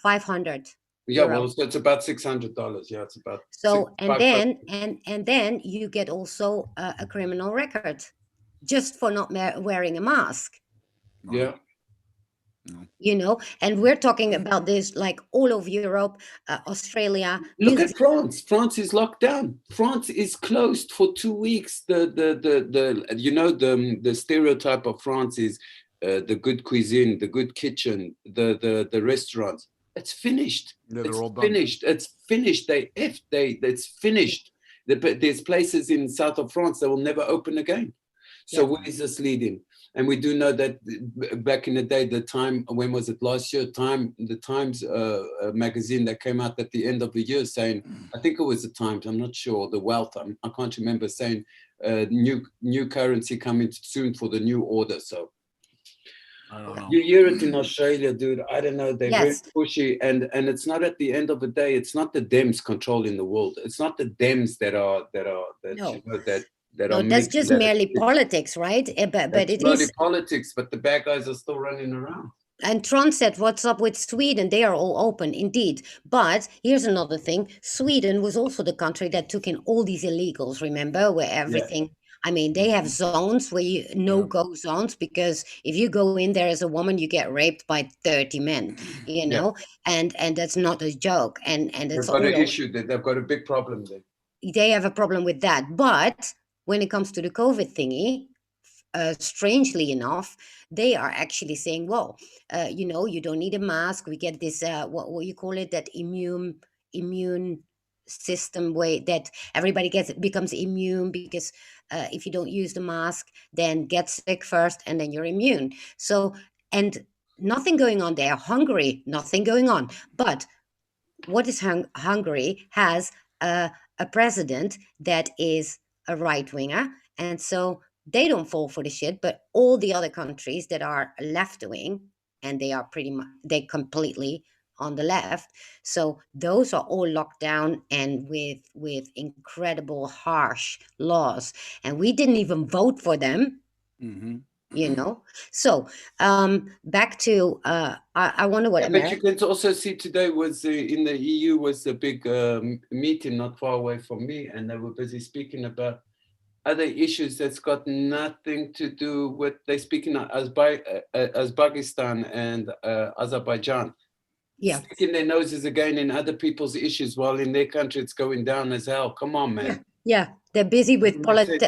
500. Yeah, euro. well, so it's about $600. Yeah, it's about. So and then you get also a criminal record just for not wearing a mask. Yeah. You know, and we're talking about this like all over Europe, Australia. Look at France. France is locked down. France is closed for 2 weeks. The stereotype of France is the good cuisine, the good kitchen, the restaurants. It's finished. Yeah, it's all done. finished. It's finished. It's finished. There's places in south of France that will never open again. So where is this leading? And we do know that back in the day, the Time, when was it, last year, the Times magazine that came out at the end of the year saying, I think it was the Times, I'm not sure, the Wealth, I can't remember, saying new currency coming soon for the new order. So I don't know. you hear it in Australia, dude. I don't know. They're very pushy, and it's not at the end of the day. It's not the Dems controlling the world. It's not the Dems that are no, that's just merely politics, right? But it is politics. But the bad guys are still running around. And Tron said, what's up with Sweden? They are all open, indeed. But here's another thing. Sweden was also the country that took in all these illegals, remember, where everything... I mean, they have zones where you no-go zones, because if you go in there as a woman, you get raped by 30 men, you know, and that's not a joke. And it's they've got an issue that they've got a big problem there. They have a problem with that. But when it comes to the COVID thingy, strangely enough, they are actually saying, well, you know, you don't need a mask. We get this, what you call it, that immune system way that everybody becomes immune, because if you don't use the mask, then get sick first and then you're immune. So, and nothing going on there. Hungary, nothing going on. But what is Hungary has a president that is a right-winger, and so they don't fall for the shit, but all the other countries that are left-wing, and they are pretty much, they completely on the left, so those are all locked down and with incredible harsh laws, and we didn't even vote for them. You know, so back to I wonder what But you can also see today was in the EU was a big meeting not far away from me, and they were busy speaking about other issues that's got nothing to do with, they speaking as Uzbekistan and Azerbaijan, sticking their noses again in other people's issues while in their country it's going down as hell. Come on, man. Yeah, they're busy with politics.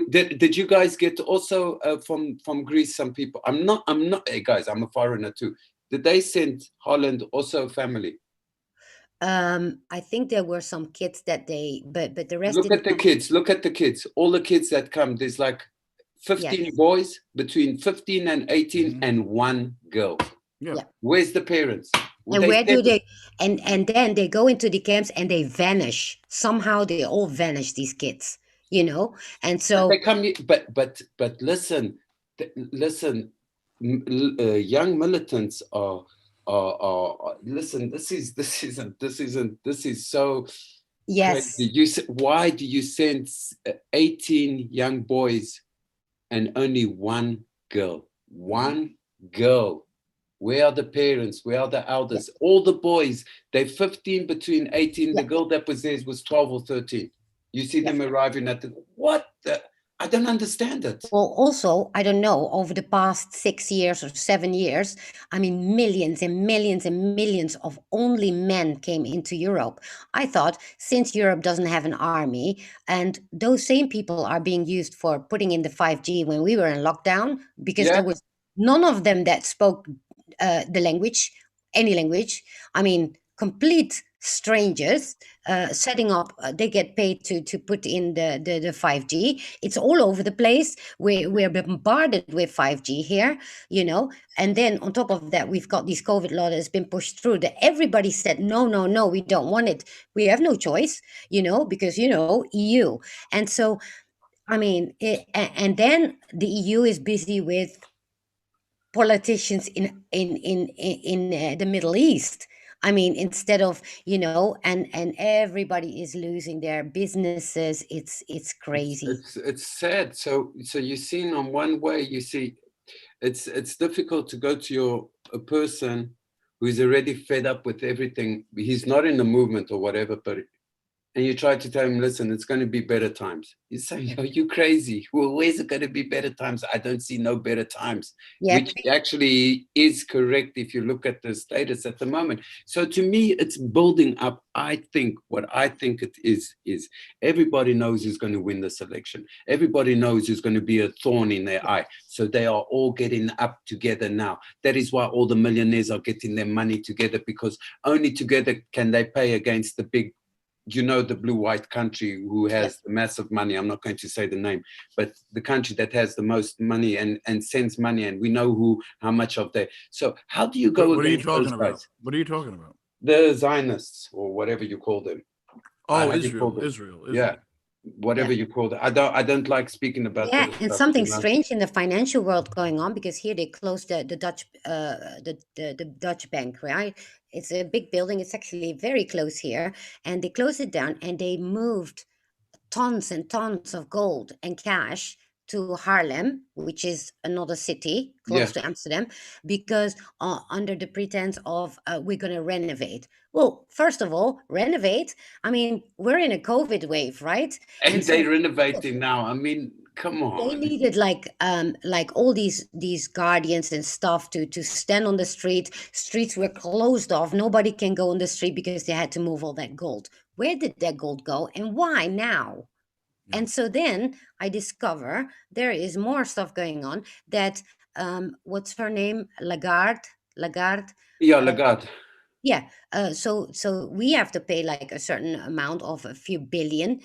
Did you guys get also from Greece some people? I'm not. Hey guys, I'm a foreigner too. Did they send Holland also family? I think there were some kids that they, but the rest. Look at the kids. Look at the kids. All the kids that come. There's like 15 boys between 15 and 18, and one girl. Yeah. Where's the parents? And where do they? And then they go into the camps and they vanish. Somehow they all vanish. These kids, you know. And so they come. But listen. Young militants are listen. This is so. Yes. Crazy. Why do you send 18 young boys and only one girl? One girl. Where are the parents? Where are the elders? All the boys, they're 15 between 18. The girl that was there was 12 or 13. You see them arriving at the, what the? I don't understand it. Well, also, I don't know, over the past 6 years or 7 years, I mean, millions and millions and millions of only men came into Europe. I thought since Europe doesn't have an army, and those same people are being used for putting in the 5G when we were in lockdown, because there Yeah, was none of them that spoke the language, any language. I mean, complete strangers setting up, they get paid to put in the 5G. It's all over the place. We're bombarded with 5G here, and then on top of that, we've got this COVID law that's been pushed through that everybody said, no, no, no, we don't want it. We have no choice, because, EU. And so, I mean, and then the EU is busy with politicians in the Middle East. I mean, instead of, and everybody is losing their businesses. It's crazy. it's sad. So you see, on one way, you see, it's difficult to go to a person who's already fed up with everything. He's not in the movement or whatever, but and you try to tell him, listen, it's going to be better times. You say, are you crazy? Well, where's it going to be better times? I don't see no better times, Yeah, which actually is correct if you look at the status at the moment. So to me, it's building up. I think what I think it is everybody knows who's going to win this election. Everybody knows who's going to be a thorn in their eye. So they are all getting up together now. That is why all the millionaires are getting their money together, because only together can they pay against the big, the blue-white country who yeah. has the massive money. I'm not going to say the name, but the country that has the most money and sends money, and we know how much of that. So how do you go What are you against those talking about? guys? What are you talking about? The Zionists, or whatever you call them. Oh, How do you call them? Israel. Yeah, whatever Yeah. you call it. I don't like speaking about Yeah, that and stuff, something strange in the financial world going on, because here they closed the Dutch the Dutch bank, right? It's a big building. It's actually very close here, and they closed it down and they moved tons and tons of gold and cash to Haarlem, which is another city Yeah, close to Amsterdam, because under the pretense of we're going to renovate. Well, first of all, renovate. I mean, we're in a COVID wave, right? And and so they're renovating now. I mean, come they on. needed like all these guardians and stuff to stand on the street. Streets were closed off. Nobody can go on the street because they had to move all that gold. Where did that gold go and why now? Yeah. And so then I discover there is more stuff going on, that what's her name, Lagarde. Yeah, uh, Lagarde. yeah, so we have to pay like a certain amount of a few billion,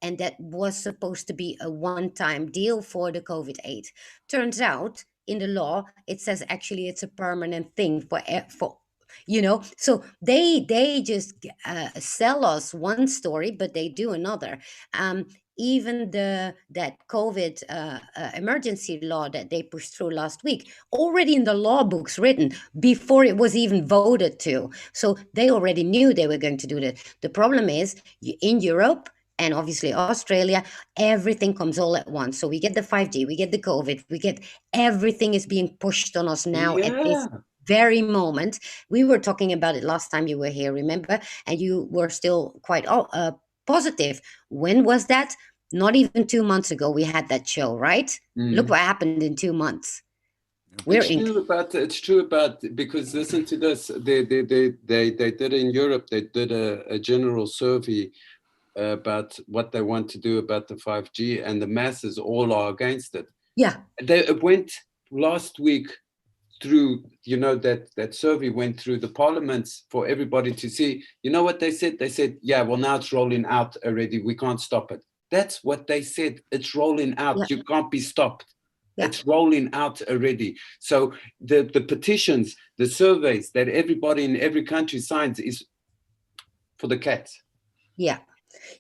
and that was supposed to be a one-time deal for the COVID aid. Turns out in the law it says actually it's a permanent thing for so they just sell us one story, but they do another. Even that COVID emergency law that they pushed through last week, already in the law books written before it was even voted to. So they already knew they were going to do that. The problem is in Europe and obviously Australia, everything comes all at once. So we get the 5G, we get the COVID, we get everything is being pushed on us now at this Yeah. very moment. We were talking about it last time you were here, remember? And you were still quite positive. When was that? Not even 2 months ago, we had that show, right? Look Mm. what happened in 2 months. We're in. It's true about, because listen to this. They did in Europe. They did a general survey about what they want to do about the 5G, and the masses all are against it. Yeah. It went last week through, that survey went through the parliaments for everybody to see. You know what they said? They said, yeah, well, now it's rolling out already. We can't stop it. That's what they said. It's rolling Yeah. out. You can't be stopped. Yeah. It's rolling out already. So the petitions, the surveys that everybody in every country signs is for the cats. Yeah.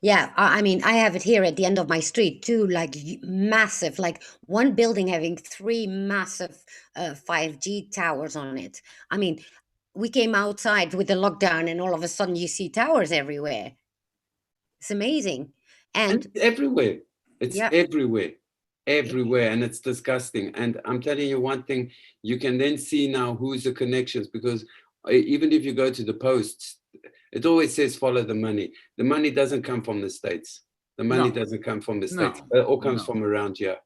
Yeah, I mean, I have it here at the end of my street too, like massive, like one building having three massive 5G towers on it. I mean, we came outside with the lockdown and all of a sudden you see towers everywhere. It's amazing. And And everywhere. It's yeah, everywhere, and it's disgusting. And I'm telling you one thing, you can then see now who's the connections, because even if you go to the posts, it always says follow the money. The money doesn't come from the States. The money No. doesn't come from the No. States. It all comes No. from around here.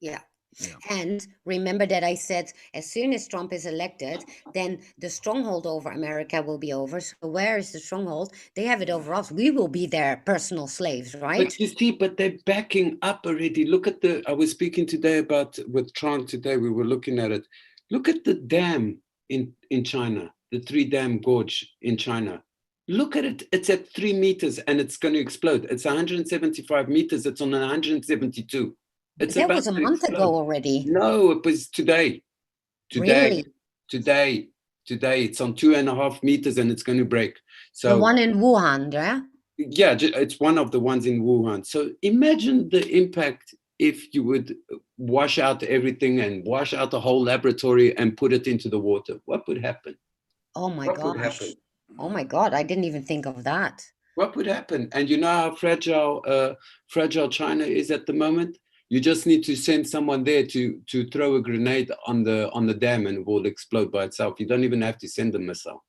Yeah. Yeah. And remember that I said as soon as Trump is elected, then the stronghold over America will be over. So where is the stronghold? They have it over us. We will be their personal slaves, right? But you see, but they're backing up already. Look at I was speaking today with Tron today, we were looking at it. Look at the dam in China, the 3-dam gorge in China. Look at it. It's at 3 meters and it's going to explode. It's 175 meters. It's on 172. It's That about was a to month ago explode. already. No, it was today. Really? Today. It's on 2.5 meters and it's going to break. So The one in Wuhan, yeah? yeah, it's one of the ones in Wuhan. So imagine the impact if you would wash out everything and wash out the whole laboratory and put it into the water. What would happen? Oh my What would gosh. happen? Oh my God. I didn't even think of that. What would happen? And you know how fragile China is at the moment? You just need to send someone there to throw a grenade on the dam and it will explode by itself. You don't even have to send a missile.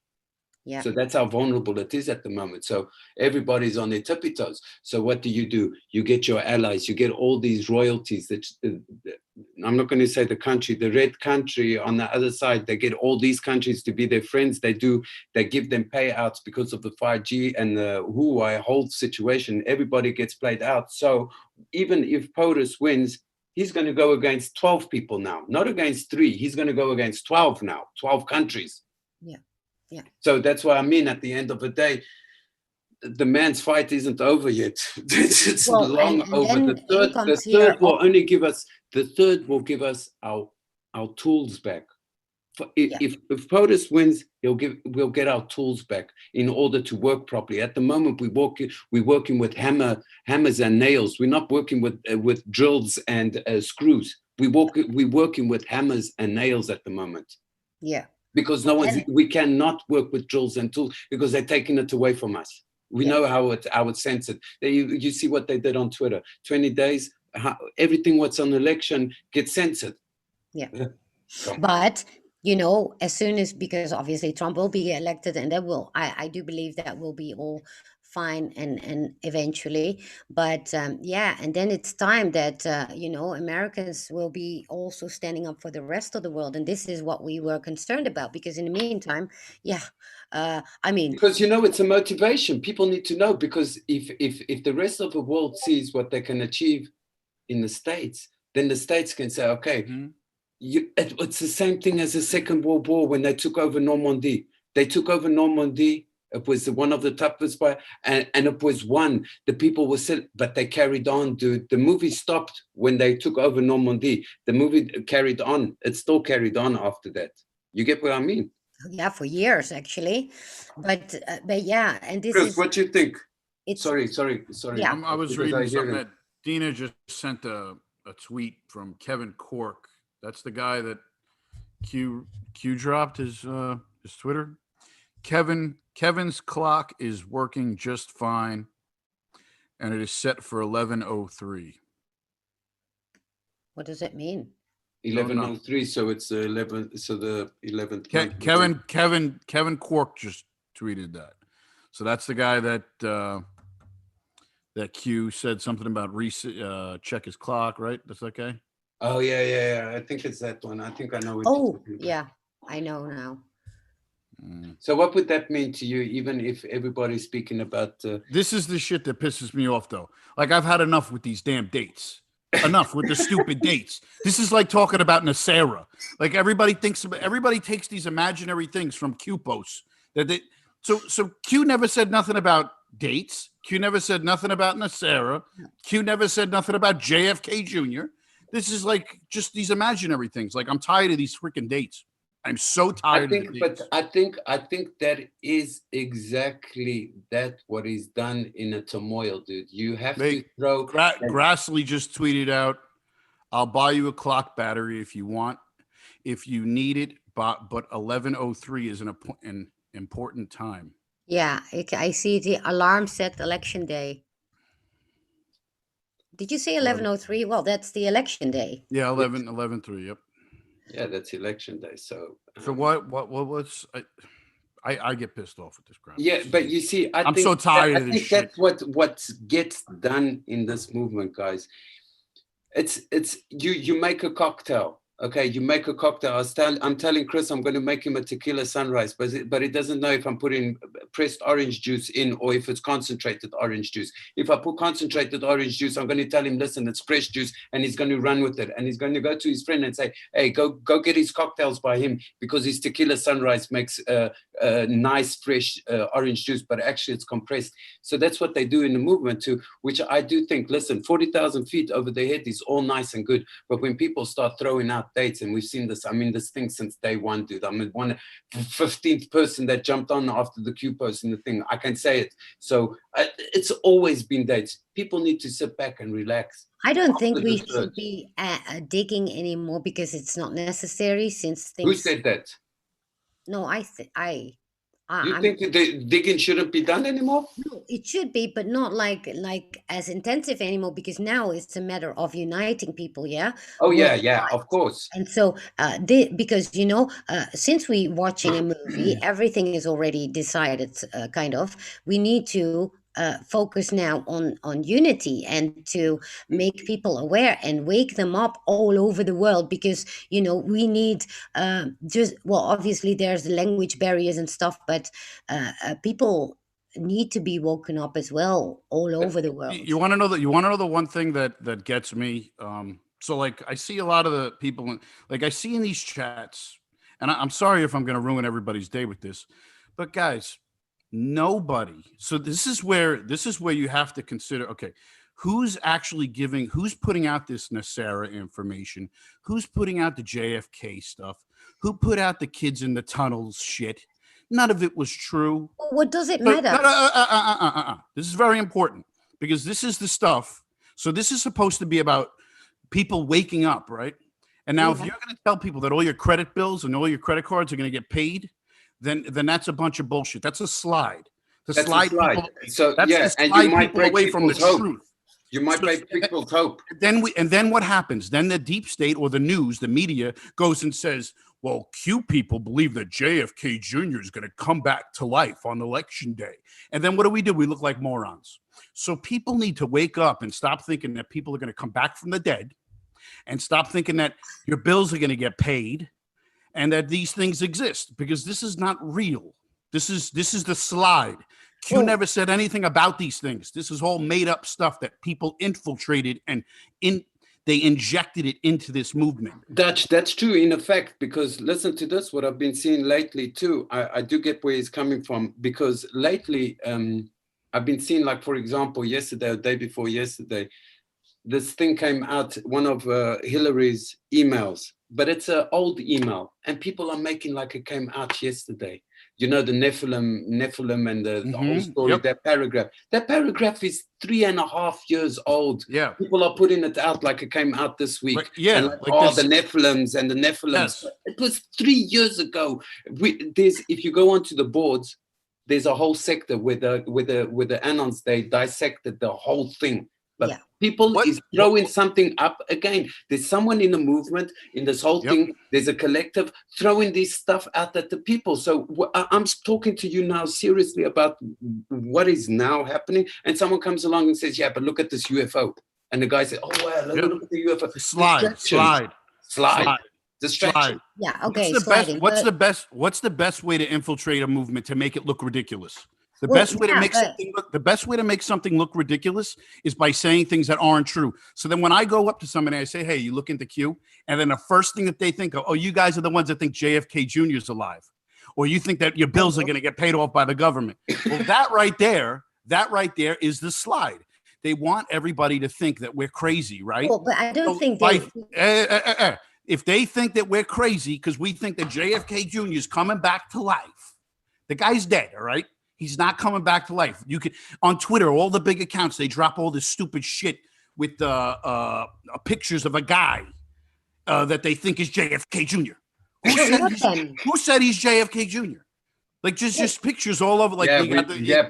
Yeah. So that's how vulnerable it is at the moment. So everybody's on their tippy toes. So what do? You get your allies, you get all these royalties that I'm not going to say the country, the red country on the other side, they get all these countries to be their friends. They give them payouts because of the 5G and the Huawei whole situation. Everybody gets played out. So even if POTUS wins, he's going to go against 12 people now, not against 3. He's going to go against 12 now, 12 countries. Yeah. Yeah. So that's what I mean. At the end of the day, the man's fight isn't over yet. It's Well, long and over. then The in third, comes here. the third will give us our tools back. Yeah. If POTUS wins, we'll get our tools back in order to work properly. At the moment, we're working with hammers and nails. We're not working with drills and screws. We're working with hammers and nails at the moment. Yeah. Because And we cannot work with drills and tools because they're taking it away from us. We Yeah. know how it's censored. You see what they did on Twitter. 20 days, everything what's on election gets censored. Yeah. Come on. But as soon as, because obviously Trump will be elected, and that will, I do believe that will be all fine and eventually. But yeah, and then it's time that Americans will be also standing up for the rest of the world, and this is what we were concerned about. Because in the meantime, yeah, I mean, Because it's a motivation. People need to know, because if the rest of the world sees what they can achieve in the States, then the States can say, okay, it's the same thing as the Second World War when they took over Normandy. They took over Normandy. It was one of the toughest and it was won. The people were still, but they carried on. The movie stopped when they took over Normandy. The movie carried on. It still carried on after that. You get what I mean? yeah, for years actually. But yeah, and this Chris, is what you think? it's Sorry. Yeah. I was Because reading I hear something him. that Dina just sent a tweet from Kevin Cork. That's the guy that Q dropped his Twitter. Kevin's clock is working just fine, and it is set for 11:03. what does that mean? 11:03, so it's 11. So the 11th month. Kevin Cork just tweeted that. So that's the guy that that Q said something about check his clock, right? That's that guy. Oh yeah. I think it's that one. I think I know what you're Oh, talking about. yeah, I know now. So what would that mean to you, even if everybody's speaking about This is the shit that pisses me off, though. Like, I've had enough with these damn dates. Enough with the stupid dates. This is like talking about Nasera. Like, everybody takes these imaginary things from Q posts that they. So Q never said nothing about dates. Q never said nothing about Nasera. Q never said nothing about JFK Jr. This is like just these imaginary things. Like, I'm tired of these freaking dates. I'm so tired of the dates. I think that is exactly what is done in a turmoil, dude. You have to throw. Grassley just tweeted out, "I'll buy you a clock battery if you want, if you need it, but 11:03 is an important time." Yeah, I see the alarm set election day. Did you say 11:03? Well, that's the election day. Yeah, 11:03. Yep. Yeah, that's election day. So what was I get pissed off at this crap. Yeah, but you see, I'm so tired of this shit. That's what gets done in this movement, guys. It's you make a cocktail. Okay, you make a cocktail. I'm telling Chris I'm going to make him a tequila sunrise, but he doesn't know if I'm putting pressed orange juice in or if it's concentrated orange juice. If I put concentrated orange juice, I'm going to tell him, listen, it's fresh juice, and he's going to run with it. And he's going to go to his friend and say, hey, go get his cocktails by him because his tequila sunrise makes nice fresh orange juice, but actually it's compressed. So that's what they do in the movement too, which I do think, listen, 40,000 feet over their head is all nice and good, but when people start throwing out dates, and we've seen this, I mean, this thing since day one, dude. I'm one 15th person that jumped on after the Q post and the thing. I can say it. So it's always been dates. People need to sit back and relax. I don't think we should be digging anymore because it's not necessary since things. Who said that? No, You think the digging shouldn't be done anymore? No, it should be, but not like as intensive anymore because now it's a matter of uniting people. Yeah. Oh yeah, of course. And so, because since we watching a movie, everything is already decided. Kind of, we need to focus now on unity and to make people aware and wake them up all over the world because we need obviously there's language barriers and stuff, but people need to be woken up as well all over the world. You want to know that? You want to know the one thing that gets me? So like I see a lot of the people, like I see in these chats, and I'm sorry if I'm going to ruin everybody's day with this, but guys, nobody. So this is where you have to consider, okay, who's putting out this Nasara information? Who's putting out the JFK stuff? Who put out the kids in the tunnels shit? None of it was true. What does it matter? This is very important because this is the stuff. So this is supposed to be about people waking up, right? And now if you're going to tell people that all your credit bills and all your credit cards are going to get paid, then that's a bunch of bullshit. That's a slide. That's a slide. So and you might break people away from the truth. You might break people's hope. Then what happens? Then the deep state or the news, the media goes and says, well, Q people believe that JFK Jr. is going to come back to life on election day. And then what do? We look like morons. So people need to wake up and stop thinking that people are going to come back from the dead and stop thinking that your bills are going to get paid and that these things exist because this is not real. This is the slide. Q never said anything about these things. This is all made up stuff that people infiltrated and they injected it into this movement. That's true in effect, because listen to this, what I've been seeing lately too. I do get where he's coming from because lately I've been seeing, like, for example, yesterday or day before yesterday, this thing came out, one of Hillary's emails, but it's an old email and people are making like it came out yesterday. The Nephilim and the whole story, that paragraph is 3.5 years old. Yeah. People are putting it out like it came out this week. And the Nephilims and the Nephilims. Yes. It was 3 years ago. If you go onto the boards, there's a whole sector with the Anons, they dissected the whole thing. But people is throwing something up again. There's someone in the movement, in this whole thing. There's a collective throwing this stuff out at the people. So I'm talking to you now seriously about what is now happening. And someone comes along and says, yeah, but look at this UFO. And the guy says, oh, wow, look at the UFO. Slide. Distraction. Yeah, okay. What's the best way to infiltrate a movement to make it look ridiculous? The best way to make something look ridiculous is by saying things that aren't true. So then when I go up to somebody, I say, hey, you look into Q? And then the first thing that they think of, oh, you guys are the ones that think JFK Jr. is alive. Or you think that your bills are going to get paid off by the government. Well, that right there is the slide. They want everybody to think that we're crazy, right? Well, but I don't think if they think that we're crazy because we think that JFK Jr. is coming back to life, the guy's dead, all right? He's not coming back to life. You can on Twitter, all the big accounts, they drop all this stupid shit with pictures of a guy that they think is JFK Jr. Who said he's JFK Jr.? Like just pictures all over. Like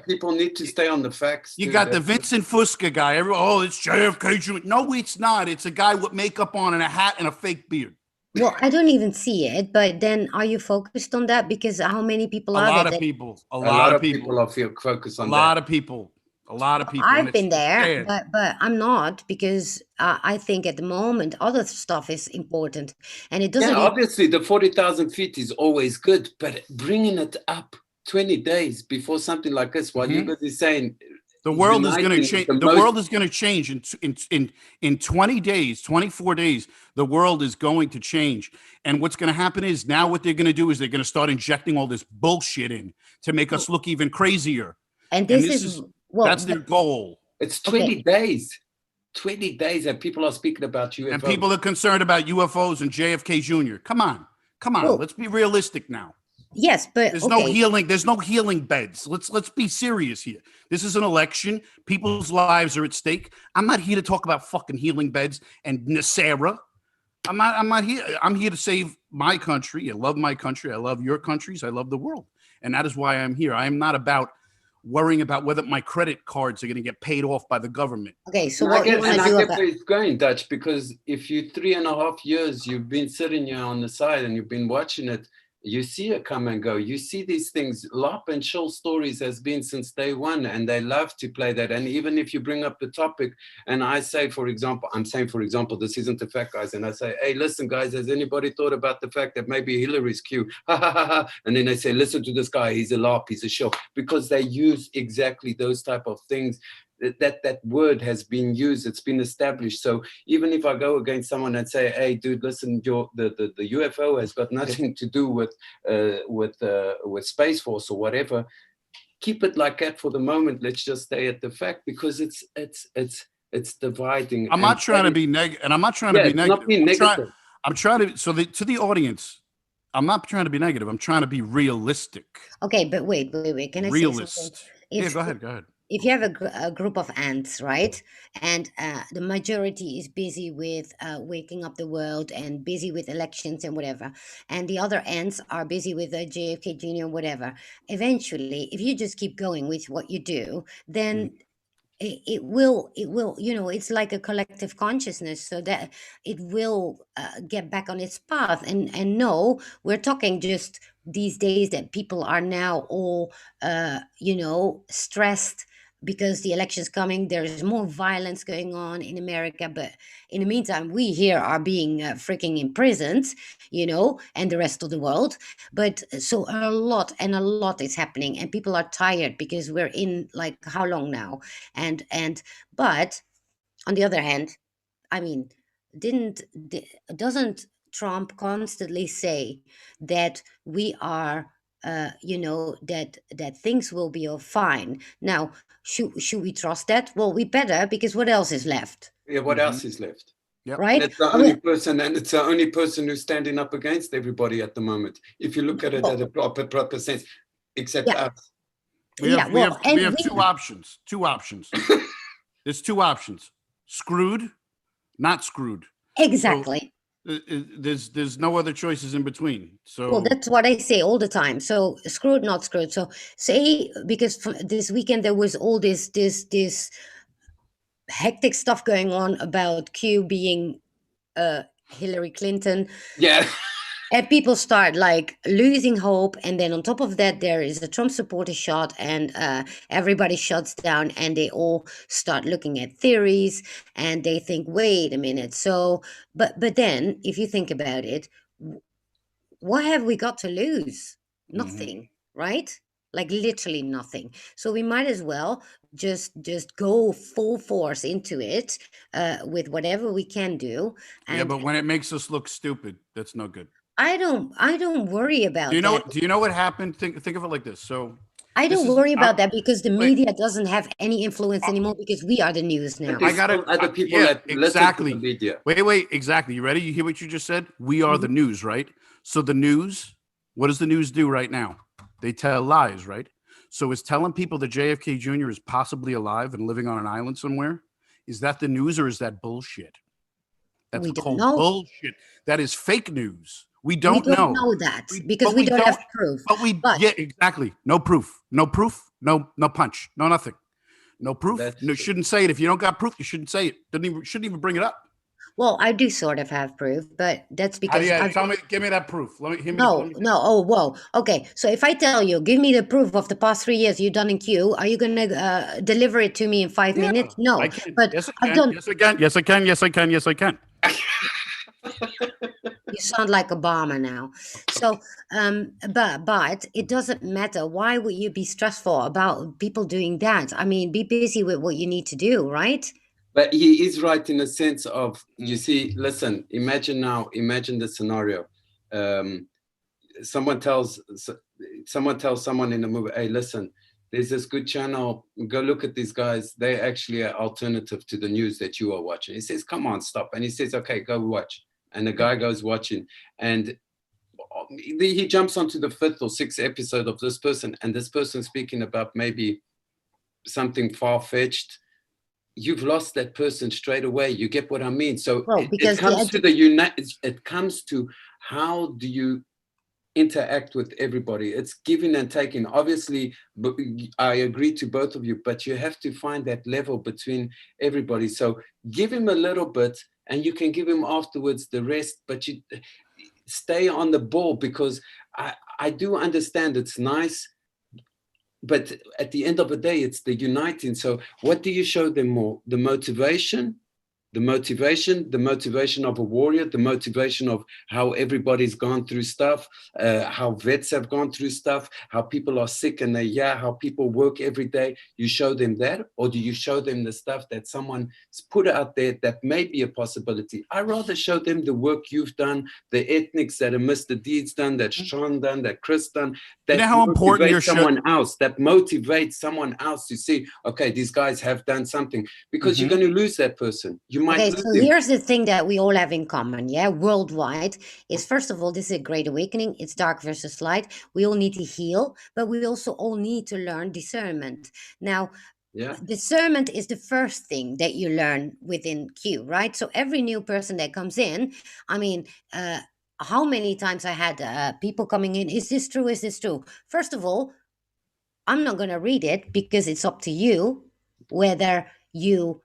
people need to stay on the facts. You got the Vincent Fusca guy. It's JFK Jr. No, it's not. It's a guy with makeup on and a hat and a fake beard. Well, I don't even see it, but then are you focused on that? Because how many people A are there lot of that people, a A lot lot of of people, people are feel focused a on that. lot of people, a lot of people, and I've it's been there, sad. but I'm not because I think at the moment other stuff is important, and it Yeah, doesn't even. obviously the 40,000 feet is always good, but bringing it up 20 days before something like this, while you Mhm. guys are saying The world is going to uniting is change. the The most. world is going to change in 20 days, 24 days. The world is going to change. And what's going to happen is now what they're going to do is they're going to start injecting all this bullshit in to make us look even crazier. And And this this is is well, that's their goal. It's okay. 20 days. 20 days that people are speaking about And UFOs. people are concerned about UFOs and JFK Jr. Come on. Come on. Well, Let's be realistic now. yes, but There's no okay. healing. There's no healing beds. Let's be serious here. This is an election. People's lives are at stake. I'm not here to talk about fucking healing beds and Nasara. I'm not here. I'm here to save my country. I love my country. I love your countries. I love the world. And that is why I'm here. I am not about worrying about whether my credit cards are going to get paid off by the government. Okay, so And I what you get, want and to I do get about? where it's going, Dutch, because if you 3.5 years you've been sitting here on the side and you've been watching it, you see it come and go. You see these things. Lop and Shoal stories has been since day one, and they love to play that. And even if you bring up the topic, and I say, for example, I'm saying, for example, this isn't a fact, guys, and I say, hey, listen, guys, has anybody thought about the fact that maybe Hillary's Q? Ha ha ha ha. And then they say, listen to this guy, he's a Lop, he's a show, because they use exactly those type of things. That word has been used, it's been established. So even if I go against someone and say, hey dude, listen, the UFO has got nothing to do with Space Force or whatever, keep it like that for the moment. Let's just stay at the fact, because it's dividing. I'm And not trying to be negative, and I'm not trying to yeah, be it's not negative. being negative. I'm trying to. So to the audience, I'm not trying to be negative. I'm trying to be realistic. Okay, but wait. Can I say something? Realist. Yeah, If go ahead. Go ahead. if you have a group of ants, right, and the majority is busy with waking up the world and busy with elections and whatever, and the other ants are busy with JFK Jr. whatever, eventually, if you just keep going with what you do, Mm. then it will it's like a collective consciousness, so that it will get back on its path. And no, we're talking just these days that people are now all stressed because the election's coming. There's more violence going on in America, but in the meantime we here are being freaking imprisoned, and the rest of the world. But so a lot is happening, and people are tired because we're in, like, how long now? And but on the other hand, I mean, doesn't Trump constantly say that we are that things will be all fine? Now, should we trust that? Well, we better, because what else is left, Yeah, what Mm-hmm. else is left? Yep. And right? it's the I mean, only person, and it's the only person who's standing up against everybody at the moment. If you look at it at well, a proper sense, except yeah, us. We yeah, have we well, have we and have we two options. Two options. There's two options: screwed, not screwed. So exactly. there's no other choices in between. Well, So that's what I say all the time. So screwed, not screwed. So say, because this weekend there was all this hectic stuff going on about Q being Hillary Clinton, Yeah. and people start like losing hope. And then on top of that, there is a Trump supporter shot, and everybody shuts down, and they all start looking at theories, and they think, wait a minute. So, but then if you think about it, what have we got to lose? mhm. Nothing, right? Like literally nothing. So we might as well just go full force into it, with whatever we can do. Yeah, And but when it makes us look stupid, that's no good. I don't worry Do about you know? that. Do you know what happened? Think of it like this. So I this don't is worry about that because the wait. media doesn't have any influence anymore, because we are the news But now. I there's got still it. other people Yeah, that listen to the exactly. media. Wait, exactly. You ready? You hear what you just said? We are the Mhm. news, right? So the news, what does the news do right now? They tell lies, right? So is telling people that JFK Jr. is possibly alive and living on an island somewhere, is that the news or is that bullshit? That's We don't called know. bullshit. That is fake news. We We don't don't know. know that because But we we don't don't. have proof. But we, But yeah, exactly. No proof. No proof. No punch. No nothing. No proof. That's No, true. shouldn't say it. If you don't got proof, you shouldn't say it. Shouldn't even bring it up. Well, I do sort of have proof, but that's How do because you I've tell me? Give me that proof. Let no, me. no. Oh, whoa. Okay. So if I tell you, give me the proof of the past 3 years you've done in Q, are you gonna deliver it to me in five Yeah, minutes? I No. can. But Yes, I I've can. done. Yes, I can. Yes, I can. Yes, I can. Yes, I can. You sound like Obama now. So, but it doesn't matter. Why would you be stressful about people doing that? I mean, be busy with what you need to do, right? But he is right in the sense of, you see, listen, imagine the scenario. Um, someone tells someone in the movie, hey, listen, there's this good channel, go look at these guys, they're actually an alternative to the news that you are watching. He says, come on, stop. And he says, okay, go watch. And the guy goes watching, and he jumps onto the fifth or sixth episode of this person, and this person speaking about maybe something far-fetched. You've lost that person straight away. You get what I mean? So Well, it because comes to it comes to, how do you interact with everybody? It's giving and taking. Obviously, but I agree to both of you, but you have to find that level between everybody. So give him a little bit, and you can give him afterwards the rest, but you stay on the ball, because I do understand it's nice, but at the end of the day, it's the uniting. So what do you show them more? The motivation of a warrior, the motivation of how everybody's gone through stuff, how vets have gone through stuff, how people are sick and how people work every day. You show them that, or do you show them the stuff that someone's put out there that may be a possibility? I rather show them the work you've done, the ethnics that Mr. Deeds done, that Sean done, that Chris done, You know that how important your motivates someone else, that motivates someone else to see, okay, these guys have done something, because you're going to lose that person. You might Okay, lose so him. here's the thing that we all have in common, yeah, worldwide, is first of all, this is a great awakening. It's dark versus light. We all need to heal, but we also all need to learn discernment. Now, Yeah. discernment is the first thing that you learn within Q, right? So every new person that comes in, I mean, how many times I had people coming in, is this true? Is this true? First of all, I'm not going to read it, because it's up to you whether you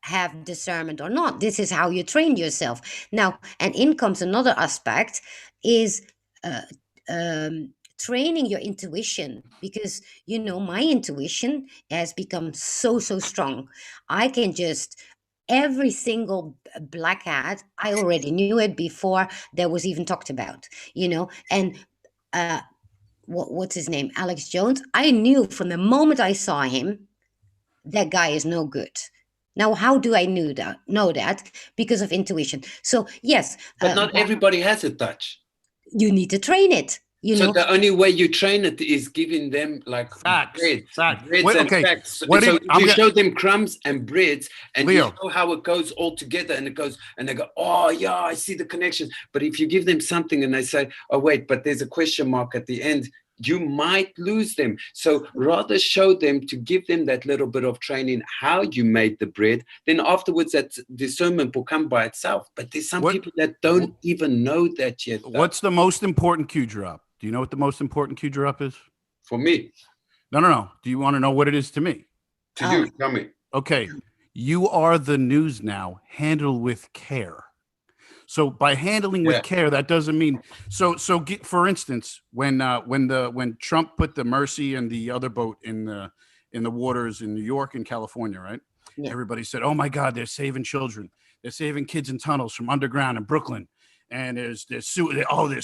have discernment or not. This is how you train yourself. Now, and in comes another aspect, is uh, training your intuition, because my intuition has become so strong. I can just, every single black hat, I already knew it before that was even talked about, and what's his name, Alex Jones. I knew from the moment I saw him, that guy is no good. Now, how do I know that? Because of intuition. So yes, But not everybody has a touch. you need to train it. So the only way you train it is giving them like facts. breads Wait, and okay. facts. So What if did I'm you gonna, show them crumbs and breads, and you Leo? show how it goes all together, and it goes, and they go, oh yeah, I see the connection. But if you give them something and they say, oh wait, but there's a question mark at the end, you might lose them. So rather show them, to give them that little bit of training how you made the bread. Then afterwards, that discernment will come by itself. But there's some people that don't even know that yet. What's the most important Q drop? Do you know what the most important Q drop is? For me? No. Do you want to know what it is to me? To you, tell me. Okay. You are the news now. Handle with care. So by handling with care, that doesn't mean for instance, when Trump put the Mercy and the other boat in the waters in New York and California, right? Yeah. Everybody said, "Oh my God, they're saving children. They're saving kids in tunnels from underground in Brooklyn." And there's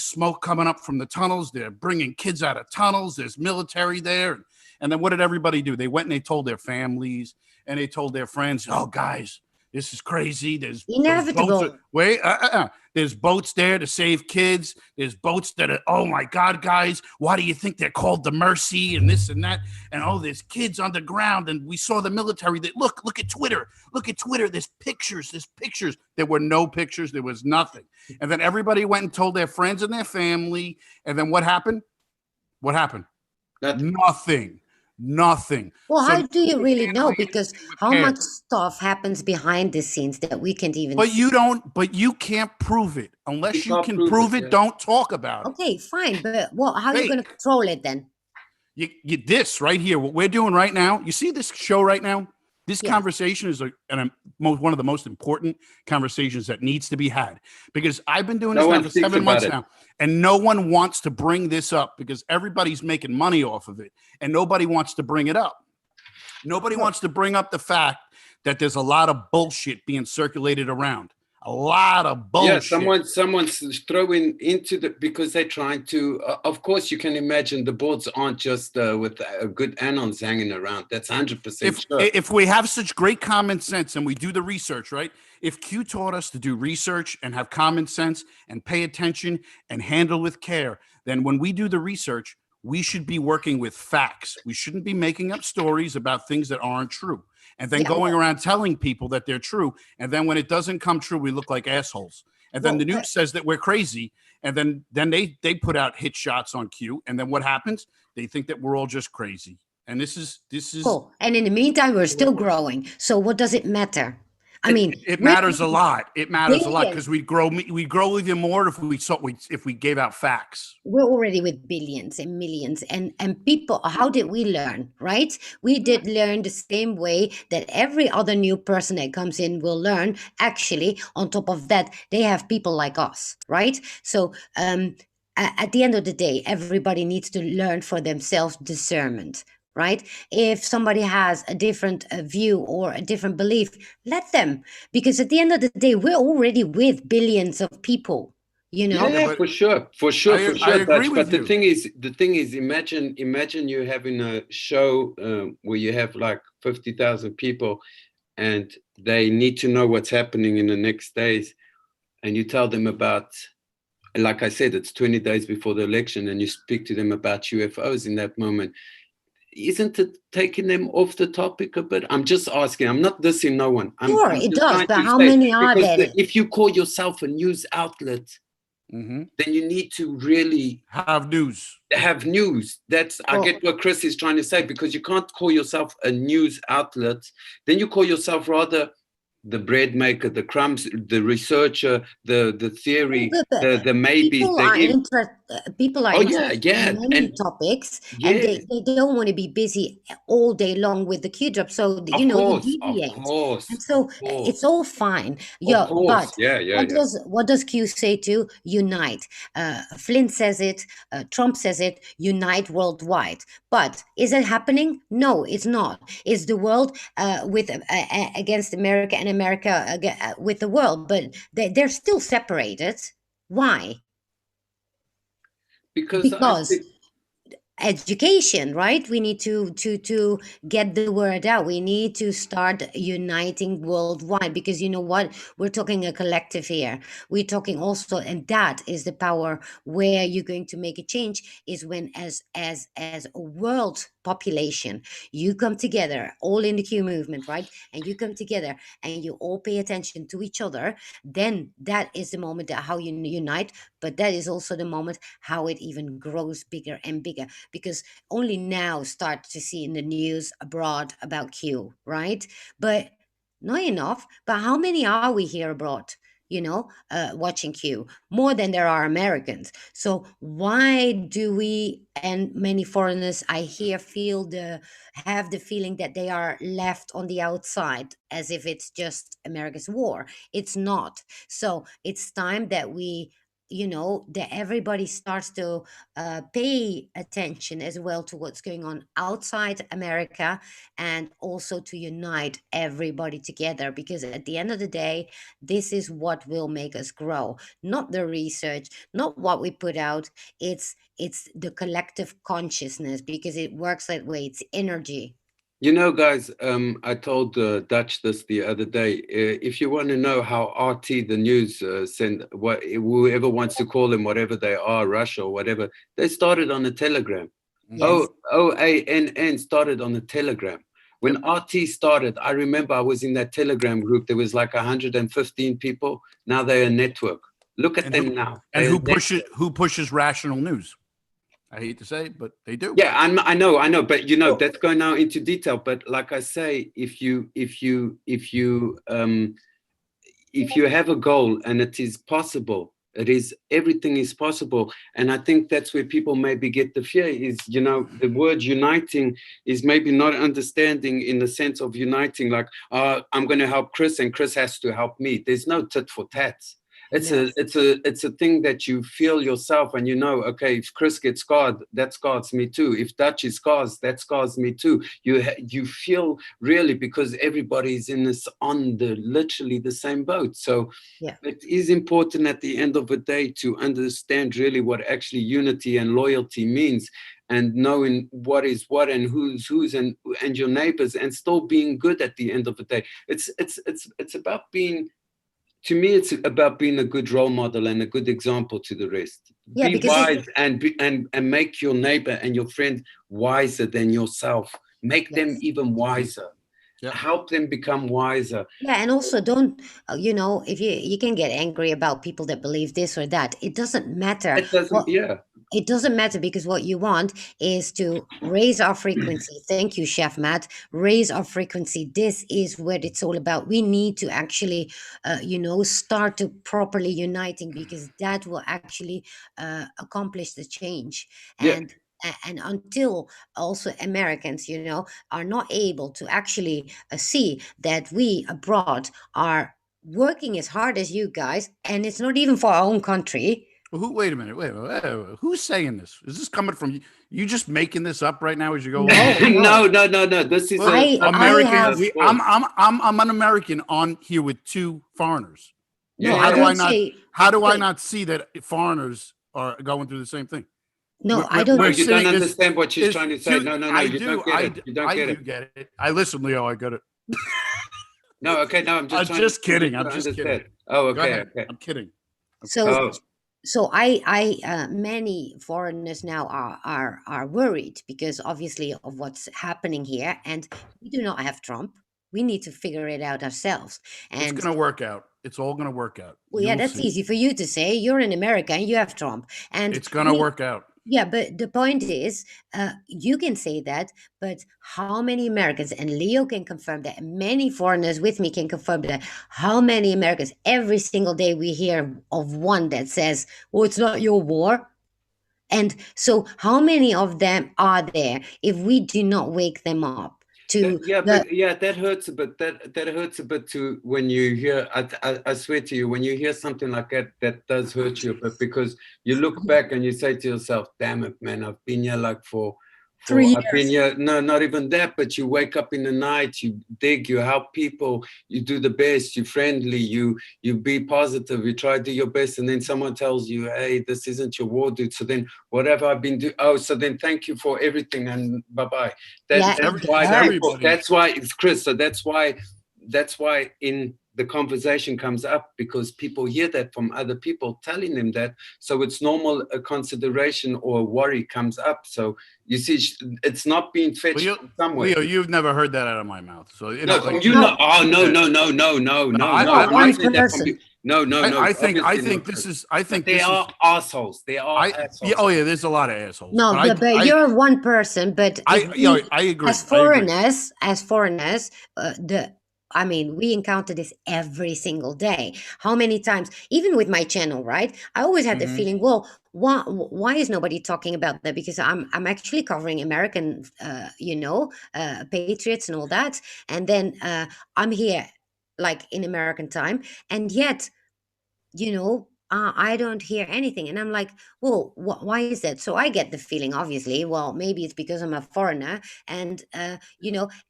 smoke coming up from the tunnels. They're bringing kids out of tunnels. There's military there. And then what did everybody do? They went and they told their families and they told their friends, "Oh, guys, this is crazy. There's inevitable. There's boats there to save kids. There's boats that are, oh my God, guys, why do you think they're called the Mercy and this and that? And there's kids underground. And we saw the military. That look at Twitter. Look at Twitter. There's pictures. There were no pictures. There was nothing. And then everybody went and told their friends and their family. And then what happened? Nothing. Well, how do you really know? Because how much stuff happens behind the scenes that we can't even see? You can't prove it. Unless you can prove it, don't talk about it. Okay, fine. But how are you going to control it then? This right here, what we're doing right now, you see this show right now? This Yes. conversation is one of the most important conversations that needs to be had, because I've been doing No this now one for speaks 7 about months it. now, and no one wants to bring this up because everybody's making money off of it, and nobody wants to bring it up. Nobody wants to bring up the fact that there's a lot of bullshit being circulated around. A lot of bullshit. Yeah, someone's throwing into the, because they're trying to. Of course, you can imagine the boards aren't just with good anons hanging around. That's 100% sure. If we have such great common sense and we do the research, right? If Q taught us to do research and have common sense and pay attention and handle with care, then when we do the research, we should be working with facts. We shouldn't be making up stories about things that aren't true and then going around telling people that they're true. And then when it doesn't come true, we look like assholes. And then the news says that we're crazy. And then they put out hit shots on Q. And then what happens? They think that we're all just crazy. And this is cool. And in the meantime, we're still growing. So what does it matter? I mean, it matters a lot. It matters a lot billions. because we'd grow even more if we gave out facts. We're already with billions and millions, and people. How did we learn? Right? We did learn the same way that every other new person that comes in will learn. Actually, on top of that, they have people like us, right? So at the end of the day, everybody needs to learn for themselves discernment, right? If somebody has a different view or a different belief, let them, because at the end of the day, we're already with billions of people, you know. Yeah, for sure, I agree Dutch. with But you. the thing is, imagine you having a show where you have like 50,000 people, and they need to know what's happening in the next days, and you tell them about, like I said, it's 20 days before the election, and you speak to them about UFOs in that moment. Isn't it taking them off the topic a bit? I'm just asking. I'm not dissing no one. Sure, I'm it just does, trying but to how say, many are because there? if you call yourself a news outlet, then you need to really have news. That's I get what Chris is trying to say, because you can't call yourself a news outlet. Then you call yourself rather the bread maker, the crumbs, the researcher, the theory, the maybes. People are interested in many topics, and they don't want to be busy all day long with the Q drop. So you deviate, and so it's all fine. But what does Q say to unite? Flynn says it, Trump says it, unite worldwide. But is it happening? No, it's not. Is the world with against America and America with the world? But they're still separated. Why? Because education, right? We need to get the word out. We need to start uniting worldwide, because you know what, we're talking a collective here. We're talking also, and that is the power where you're going to make a change, is when as a world population, you come together all in the Q movement, right? And you come together and you all pay attention to each other. Then that is the moment that how you unite, but that is also the moment how it even grows bigger and bigger, because only now start to see in the news abroad about Q, right? But not enough. But how many are we here abroad, watching Q? More than there are Americans. So why do we, and many foreigners I hear, have the feeling that they are left on the outside, as if it's just America's war? It's not. So it's time that that everybody starts to pay attention as well to what's going on outside America, and also to unite everybody together, because at the end of the day, this is what will make us grow, not the research, not what we put out. It's the collective consciousness, because it works that way. It's energy. Guys, I told Dutch this the other day. If you want to know how RT, the news, send whoever wants to call them whatever they are, Russia or whatever, they started on a Telegram. Yes. OANN started on a Telegram. When RT started, I remember I was in that Telegram group. There was like 115 people. Now they're a network. Look at them now. And who pushes rational news? I hate to say it, but they do. Yeah, I know, but that's going now into detail. But like I say, if you have a goal and it is possible, It is, everything is possible. And I think that's where people maybe get the fear is, the word uniting is maybe not understanding in the sense of uniting, like, I'm going to help Chris and Chris has to help me. There's no tit for tats. Yes. It's a thing that you feel yourself, and okay, if Chris gets scarred, that scars me too. If Dutch is scars, that scars me too. You feel really, because everybody's in this on the literally the same boat. So Yeah. it is important at the end of the day to understand really what actually unity and loyalty means, and knowing what is what and who's and your neighbors, and still being good at the end of the day. It's about being, to me, it's about being a good role model and a good example to the rest. Yeah, Be because wise and make your neighbor and your friend wiser than yourself. Make them yes. even wiser. Yeah. Help them become wiser. Yeah, and also don't, if you can get angry about people that believe this or that, it doesn't matter. It doesn't, What yeah. It doesn't matter, because what you want is to raise our frequency. Thank you, Chef Matt. Raise our frequency. This is what it's all about. We need to actually, start to properly uniting, because that will actually accomplish the change. Yeah. And until also Americans, are not able to actually see that we abroad are working as hard as you guys, and it's not even for our own country. Well, wait a minute. Wait. Who's saying this? Is this coming from you? You just making this up right now as you go No, along? no. No. This is Well, I American. have I'm an American on here with two foreigners. no. Yeah, I How do yeah. I don't not? say. How do I Wait, not see that foreigners are going through the same thing? no. I No, don't. We're you don't sitting. understand what she's Is trying to say. two. No, I you do. don't get it. You don't I get do it. get it. I listen, Leo. I get it. No, okay, no, I'm just I'm trying just kidding. to I'm just kidding. understand. Oh, Go okay, ahead. okay. I'm kidding. So Oh, many foreigners now are worried, because obviously of what's happening here, and we do not have Trump. We need to figure it out ourselves. It's And gonna work out. It's all gonna work out. well, yeah, You'll that's see. easy for you to say. You're in America and you have Trump, and It's gonna work out. yeah, but the point is, you can say that, but how many Americans, and Leo can confirm that, and many foreigners with me can confirm that, how many Americans, every single day we hear of one that says, oh, it's not your war. And so how many of them are there if we do not wake them up to yeah, the, but yeah, that hurts a bit. That hurts a bit too when you hear. I swear to you, when you hear something like that, that does hurt you a bit, because you look back and you say to yourself, "Damn it, man! I've been here like for 'I've been 3 years? here." No, not even that. But you wake up in the night, you dig, you help people, you do the best, you're friendly, you be positive, you try to do your best, and then someone tells you, "Hey, this isn't your war, dude." So then, what have I been doing? Oh, so then thank you for everything and bye bye. Yeah, That's it why people. hurts. Everybody. That's why it's Chris. So that's why in the conversation comes up, because people hear that from other people telling them that. So it's normal, a consideration or a worry comes up. So you see, it's not being fetched Leo, from somewhere. Leo, you've never heard that out of my mouth. So No, like from you, no. No, Oh, no. I, I'm not one saying that from you. person. No. I think Obviously not, this Chris. is I think But they this is are assholes. They are I assholes. yeah, oh yeah, there's a lot of assholes. No, But but you're one person. But if we, I agree. as I agree. foreigners, I mean, we encounter this every single day. How many times, even with my channel, right? I always had the Mhm. feeling, well, why is nobody talking about that? Because I'm actually covering American, patriots and all that, and then I'm here, like in American time, and yet I don't hear anything. And I'm like, well, why is that? So I get the feeling, obviously, well, maybe it's because I'm a foreigner. And, and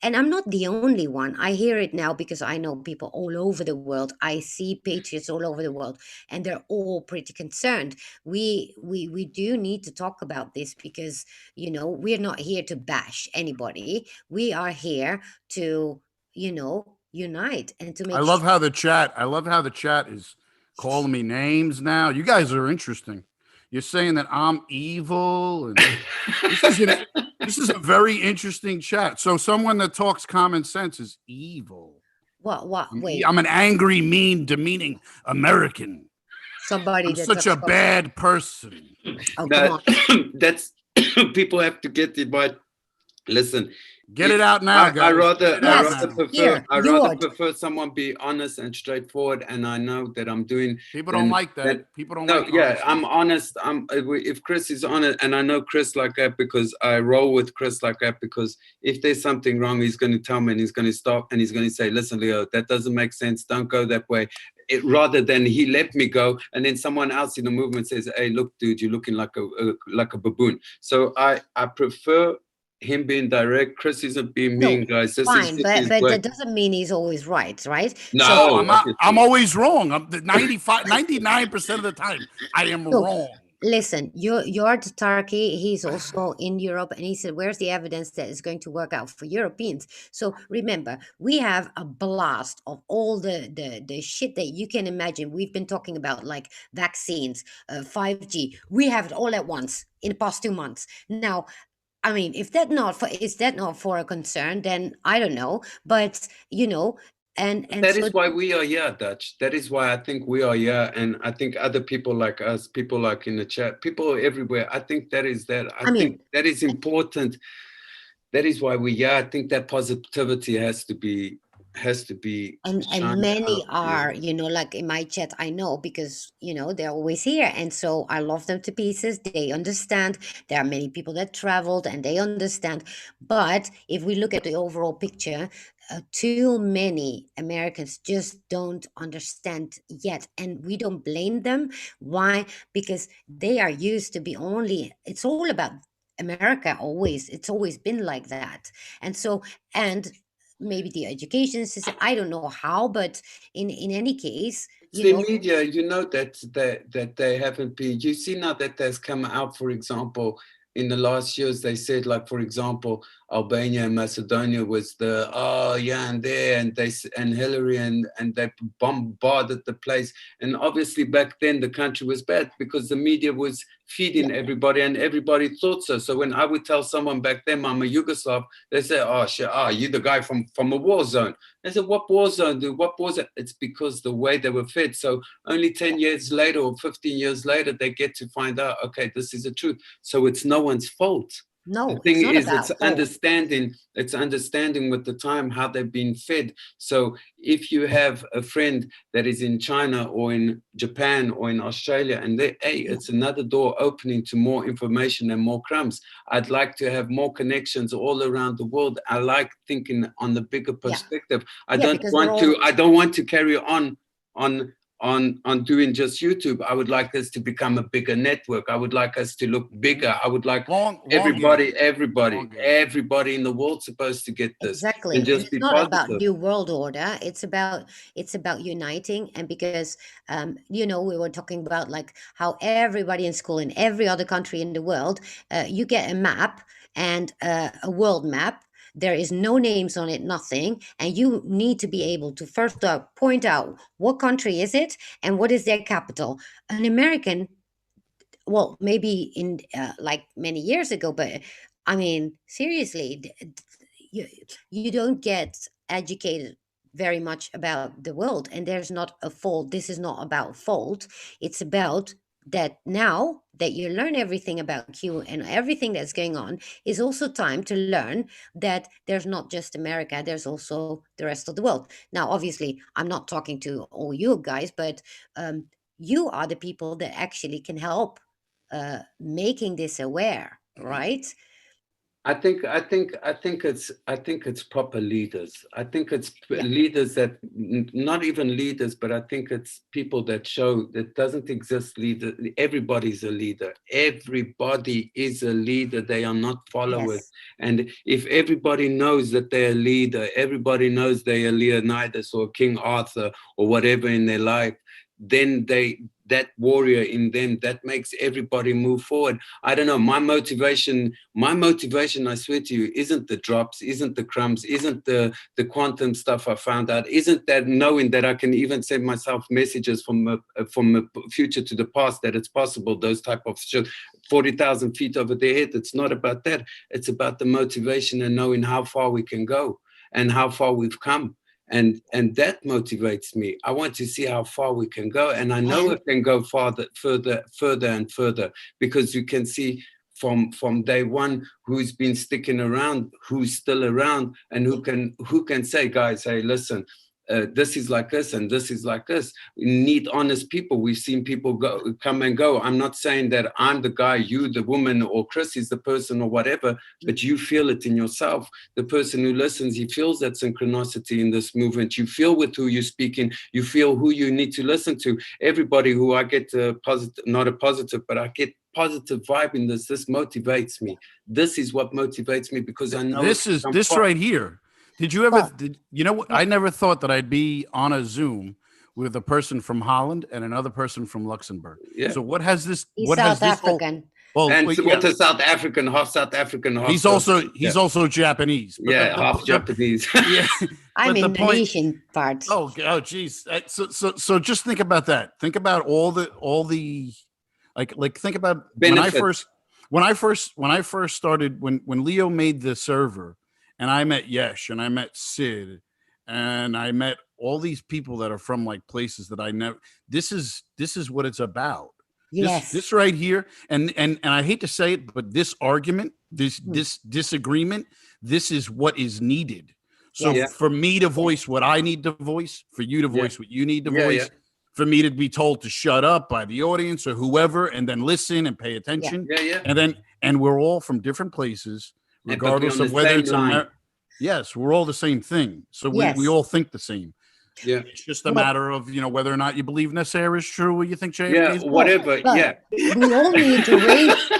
I'm not the only one. I hear it now because I know people all over the world. I see patriots all over the world, and they're all pretty concerned. We do need to talk about this, because, we're not here to bash anybody. We are here to, unite and to I make love sure. how the chat. I love how the chat is calling me names now. You guys are interesting. You're saying that I'm evil, and this is a very interesting chat. So someone that talks common sense is evil. Wait, I'm an angry, mean, demeaning American. somebody I'm that such talks a bad person. Oh, come That on. that's people have to get it. But listen, Get it out now, I guys. Get it out Yes, now. here, I rather Lord. prefer someone be honest and straightforward, and I know that I'm doing. People don't Then like that. People don't no, like yeah, honesty. I'm honest. If Chris is honest, and I know Chris like that because I roll with Chris like that, because if there's something wrong, he's going to tell me and he's going to stop and he's going to say, listen, Leo, that doesn't make sense. Don't go that way. Rather than he let me go, and then someone else in the movement says, hey, look, dude, you're looking like a baboon. So I prefer him being direct. Chris isn't being No, mean, guys. This is fine, just but his but way. that doesn't mean he's always right, right? So No, No, I'm not. I'm obviously. always wrong. I'm the 95, 99% of the time. I am no, wrong. listen, you're the Turkey. He's also in Europe, and he said, "Where's the evidence that it's going to work out for Europeans?" So remember, we have a blast of all the shit that you can imagine. We've been talking about like vaccines, 5G. We have it all at once in the past 2 months. Now, I mean, if that not for is that not for a concern, then I don't know. But and That so is why we are here, Dutch. That is why I think we are here. And I think other people like us, people like in the chat, people everywhere. I think that is that. I I think mean, that is important. That is why we, yeah, I think that positivity has to be and shined many out. Yeah. are, like in my chat, I know because they're always here, and so I love them to pieces. They understand. There are many people that traveled and they understand. But if we look at the overall picture, too many Americans just don't understand yet, and we don't blame them. Why? Because they are used to be only, it's all about America. Always, it's always been like that. And so, and maybe the education system, I don't know how, but in any case, It's the media, that they haven't been. You see now that there's come out, for example, in the last years, they said, like, for example, Albania and Macedonia was the, oh yeah, and there, and and Hillary, and they bombarded the place. And obviously back then the country was bad because the media was feeding yeah, everybody and everybody thought so. So when I would tell someone back then I'm a Yugoslav, they say, oh shit, you the guy from a war zone. I said, what war zone, dude? What war zone? It's because the way they were fed. So only 10 years later or 15 years later, they get to find out, okay, this is the truth. So it's no one's fault. The no, thing it's not is, it's about fault. understanding with the time how they've been fed. So if you have a friend that is in China or in Japan or in Australia, and they, hey, Yeah, it's another door opening to more information and more crumbs. I'd like to have more connections all around the world. I like thinking on the bigger yeah, perspective. yeah, because we're I all, don't want to carry on on doing just YouTube. I would like us to become a bigger network. I would like us to look bigger. I would like Long game. Long game. everybody in the world supposed to get this and exactly. And just it's be not about positive. new world order. It's about uniting. And because we were talking about like how everybody in school in every other country in the world, you get a map and a world map. There is no names on it, nothing, and you need to be able to first point out what country is it and what is their capital. An American, well, maybe in like many years ago, but I mean, seriously, you don't get educated very much about the world, and there's not a fault. This is not about fault. It's about that now that you learn everything about you and everything that's going on, is also time to learn that there's not just America, there's also the rest of the world. Now, obviously, I'm not talking to all you guys, but you are the people that actually can help making this aware, right? I think it's proper leaders. I think it's Yeah. leaders that not even leaders, but I think it's people that show that doesn't exist leader. Everybody's a leader. Everybody is a leader. They are not followers. Yes. And if everybody knows that they're a leader, everybody knows they are Leonidas or King Arthur or whatever in their life, then that warrior in them, that makes everybody move forward. I don't know, my motivation, I swear to you, isn't the drops, isn't the crumbs, isn't the quantum stuff I found out, isn't that knowing that I can even send myself messages from the future to the past, that it's possible, those type of shit, 40,000 feet over their head. It's not about that. It's about the motivation and knowing how far we can go and how far we've come. And that motivates me. I want to see how far we can go, and I know And it can go further and further, because you can see from day one, who's been sticking around, who's still around, and who can say, guys, hey, listen, this is like us and this is like us. We need honest people. We've seen people come and go. I'm not saying that I'm the guy, you the woman, or Chris is the person or whatever, but you feel it in yourself. The person who listens, he feels that synchronicity in this movement. You feel with who you're speaking. You feel who you need to listen to. Everybody who I get positive, not a positive, but I get positive vibe in this. This motivates me. This is what motivates me, because I know this right here. Did you ever, you know what? I never thought that I'd be on a Zoom with a person from Holland and another person from Luxembourg. Yeah. So what has this, He's what has South this African. And with a South African, half he's also Japanese. But half Japanese. Yeah. I'm But the Indonesian part. Oh, geez. So just think about that. Think about all the like think about benefits. when I first started, when Leo made the server, and I met Yesh and I met Sid and I met all these people that are from like places that I never. This is what it's about. Yes. This right here, and I hate to say it, but this argument, this disagreement, this is what is needed. So for me to voice what I need to voice, for you to voice what you need to voice, for me to be told to shut up by the audience or whoever, and then listen and pay attention. And we're all from different places, regardless of whether it's yes, we're all the same thing. So we all think the same. Yeah, it's just a matter of whether or not you believe Nasser is true or you think JFK is whatever. We all need to raise.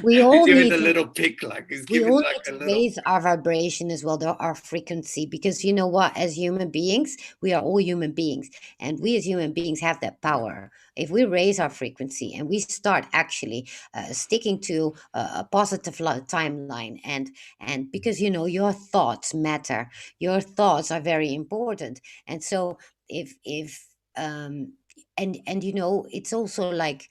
We all give need it a little pick, like he's giving like a little. Raise our vibration as well, our frequency, because you know what? As human beings, we are all human beings, and we as human beings have that power. If we raise our frequency and we start actually sticking to a positive timeline, and because your thoughts matter, your thoughts are very important, and so if and it's also like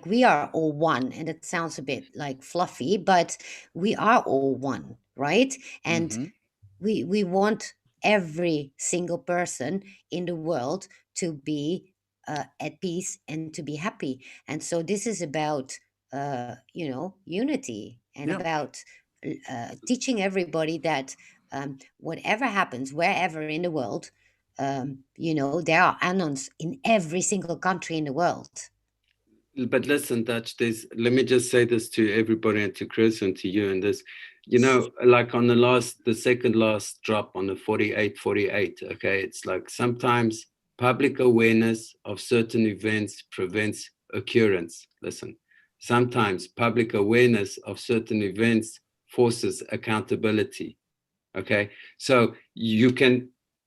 we are all one, and it sounds a bit like fluffy, but we are all one, right? And we want every single person in the world to be at peace and to be happy. And so this is about unity, and about teaching everybody that whatever happens wherever in the world, there are Anons in every single country in the world. But listen, Dutch, let me just say this to everybody, and to Chris and to you, and this, like on the second last drop on the 48, okay, it's like sometimes public awareness of certain events prevents occurrence. Listen, sometimes public awareness of certain events forces accountability. Okay, so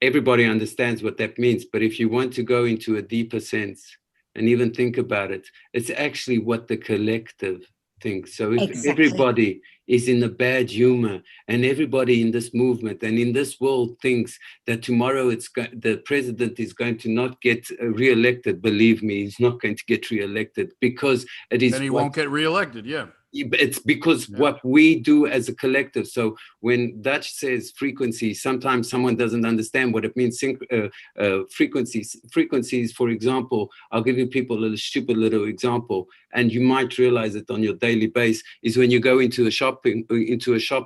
everybody understands what that means, but if you want to go into a deeper sense and even think about it, it's actually what the collective thinks. So if everybody is in a bad humor, and everybody in this movement and in this world thinks that tomorrow the president is going to not get re-elected, believe me, he's not going to get re-elected, because it is. Then he won't get re-elected, It's because what we do as a collective. So when Dutch says frequency, sometimes someone doesn't understand what it means. Frequencies, for example, I'll give you people a stupid little example, and you might realize it on your daily base, is when you go into a shop,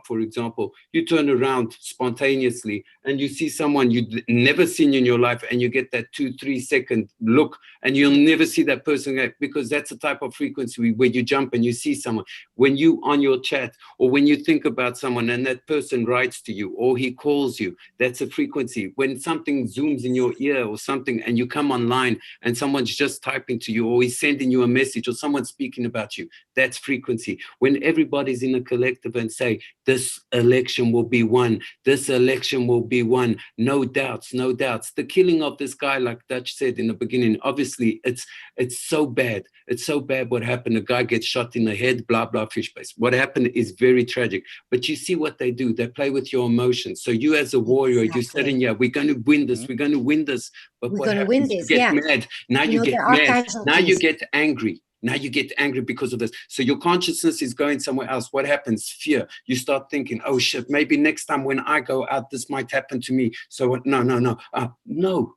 for example, you turn around spontaneously and you see someone you've never seen in your life, and you get that 2-3 second look, and you'll never see that person again, because that's a type of frequency where you jump and you see someone. When you on your chat, or when you think about someone and that person writes to you or he calls you, that's a frequency. When something zooms in your ear or something, and you come online and someone's just typing to you, or he's sending you a message, or someone's speaking about you, that's frequency. When everybody's in a collective and say, this election will be won, this election will be won, no doubts. The killing of this guy, like Dutch said in the beginning, obviously it's so bad. It's so bad what happened. A guy gets shot in the head, blah, blah, fish face. What happened is very tragic. But you see what they do. They play with your emotions. So you as a warrior, you said, we're going to win this. We're going to win this. But we're what going to happens? win this. You get mad. Now you get mad. Now you get angry. Now you get angry because of this. So your consciousness is going somewhere else. What happens? Fear. You start thinking, oh shit, maybe next time when I go out, this might happen to me. So no,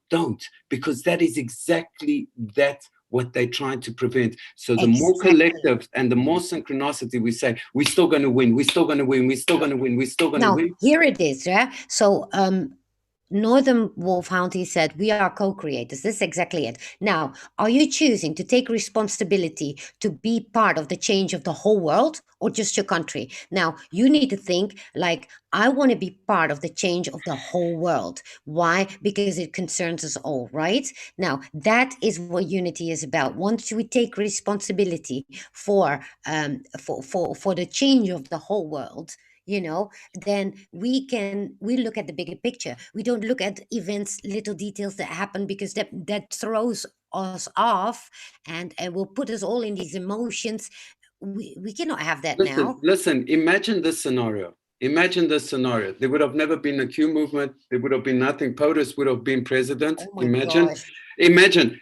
don't. Because that is exactly that what they're trying to prevent. So the more Exactly. collective and the more synchronicity we say, we're still going to win, we're still going to win, we're still going to win, we're still going to Now, win. here it is, yeah? So, Northern Wolfhound, he said, we are co-creators. This is exactly it. Now, are you choosing to take responsibility to be part of the change of the whole world or just your country? Now, you need to think like, I want to be part of the change of the whole world. Why? Because it concerns us all, right? Now, that is what unity is about. Once we take responsibility for the change of the whole world, then we look at the bigger picture. We don't look at events, little details that happen, because that throws us off and will put us all in these emotions. We cannot have that now. Listen, imagine this scenario. Imagine this scenario. There would have never been a Q movement. There would have been nothing. POTUS would have been president. Oh my Imagine. gosh. Imagine.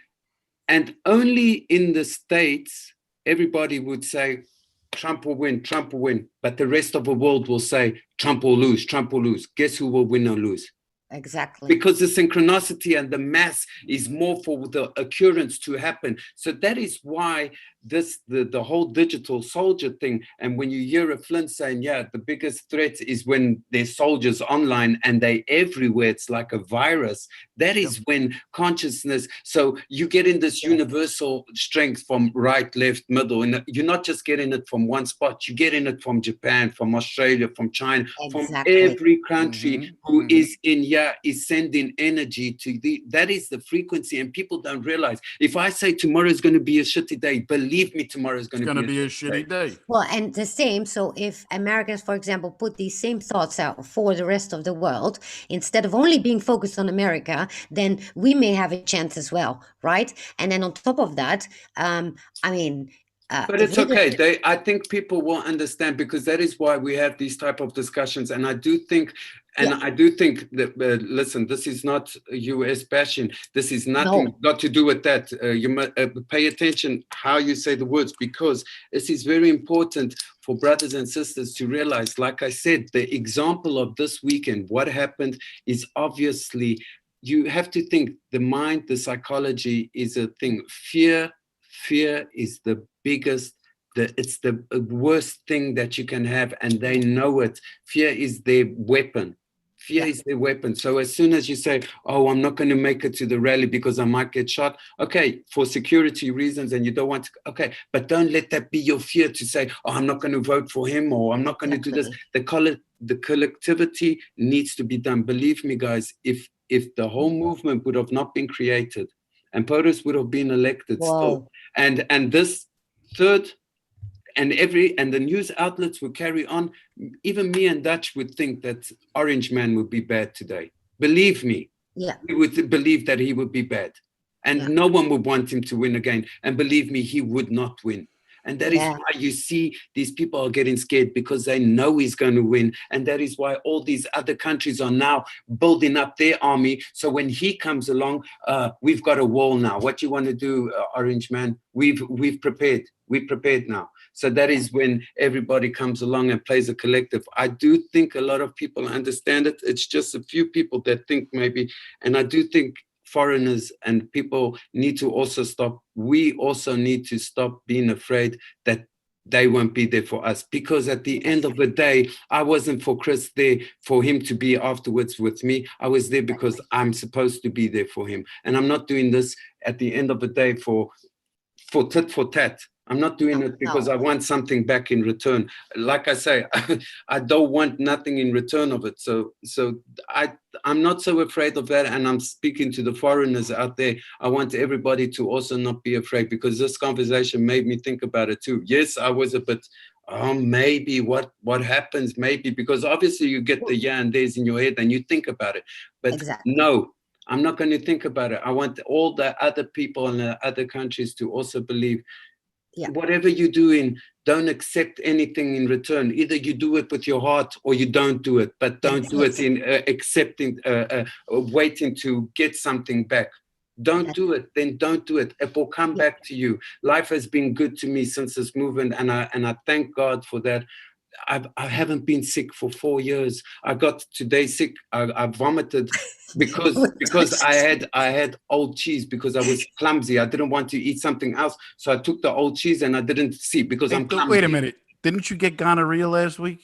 And only in the States, everybody would say, Trump will win, Trump will win. But the rest of the world will say, Trump will lose, Trump will lose. Guess who will win or lose? Exactly. Because the synchronicity and the mass is more for the occurrence to happen. So that is why the whole digital soldier thing. And when you hear a Flint saying, yeah, the biggest threat is when there's soldiers online and they everywhere, it's like a virus. That is when consciousness, so you get in this universal strength from right, left, middle, and you're not just getting it from one spot, you get in it from Japan, from Australia, from China, from every country who is in here is sending energy to that is the frequency. And people don't realize, if I say tomorrow is going to be a shitty day, believe me, tomorrow is going to be a shitty day. Well, and the same. So if Americans, for example, put these same thoughts out for the rest of the world, instead of only being focused on America, then we may have a chance as well, right? And then on top of that, I mean, but it's okay. I think people will understand, because that is why we have these type of discussions. And I do think, that, listen, this is not US bashing. This is nothing got to do with that. You must pay attention how you say the words, because this is very important for brothers and sisters to realize. Like I said, the example of this weekend, what happened is obviously, you have to think the mind, the psychology is a thing. Fear is the biggest, it's the worst thing that you can have, and they know it. Fear is their weapon. Fear is their weapon. So as soon as you say, oh, I'm not going to make it to the rally because I might get shot, okay, for security reasons, and you don't want to, okay, but don't let that be your fear to say, oh, I'm not going to vote for him, or I'm not going to do this. The collectivity needs to be done. Believe me, guys, if the whole movement would have not been created, and POTUS would have been elected still, and this third, and the news outlets would carry on. Even me and Dutch would think that Orange Man would be bad today. Believe me, we would believe that he would be bad, and no one would want him to win again. And believe me, he would not win. And that is why you see these people are getting scared, because they know he's going to win. And that is why all these other countries are now building up their army. So when he comes along, we've got a wall now. What do you want to do, Orange Man? We've prepared. We're prepared now. So that is when everybody comes along and plays a collective. I do think a lot of people understand it. It's just a few people that think maybe, and I do think foreigners and people need to also stop. We also need to stop being afraid that they won't be there for us, because at the end of the day, I wasn't for Chris there for him to be afterwards with me. I was there because I'm supposed to be there for him. And I'm not doing this at the end of the day for tit for tat. I'm not doing it because I want something back in return. Like I say, I don't want nothing in return of it. So I'm not so afraid of that. And I'm speaking to the foreigners out there. I want everybody to also not be afraid, because this conversation made me think about it too. Yes, I was a bit, maybe what happens, maybe, because obviously you get the yeah and there's in your head and you think about it. But no, I'm not going to think about it. I want all the other people in the other countries to also believe, whatever you're doing, don't accept anything in return. Either you do it with your heart or you don't do it, but don't do it in accepting, waiting to get something back. Don't do it, then don't do it. It will come back to you. Life has been good to me since this movement, and I thank God for that. I haven't been sick for 4 years. I got today sick. I vomited because I had old cheese because I was clumsy. I didn't want to eat something else, so I took the old cheese and I didn't see because I'm clumsy. Wait a minute. Didn't you get gonorrhea last week?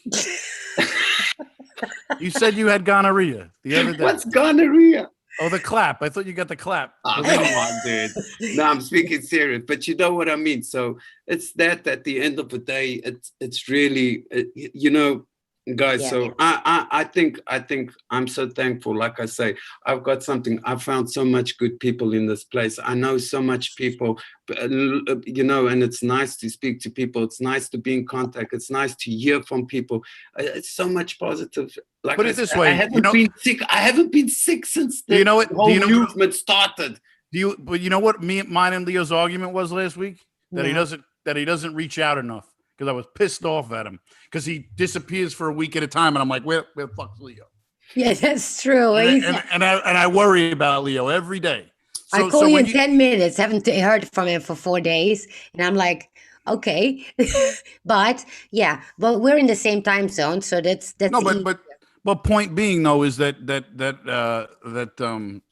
You said you had gonorrhea the other day. What's gonorrhea? Oh, the clap. I thought you got the clap. Oh, come on, dude. No, I'm speaking serious, but you know what I mean. So it's that at the end of the day, it's really, you know, guys. Yeah. So I think I'm so thankful. Like I say, I've got something. I found so much good people in this place. I know so much people, you know, and it's nice to speak to people. It's nice to be in contact. It's nice to hear from people. It's so much positive. Like Put it this way, I haven't been sick. I haven't been sick since the whole movement started. But you know what mine and Leo's argument was last week? That he doesn't reach out enough, because I was pissed off at him because he disappears for a week at a time, and I'm like, where the fuck's Leo? Yeah, that's true. And I worry about Leo every day. I call you in 10 minutes. Haven't heard from him for 4 days, and I'm like, okay, but yeah, well, we're in the same time zone, so that's no, but point being though is that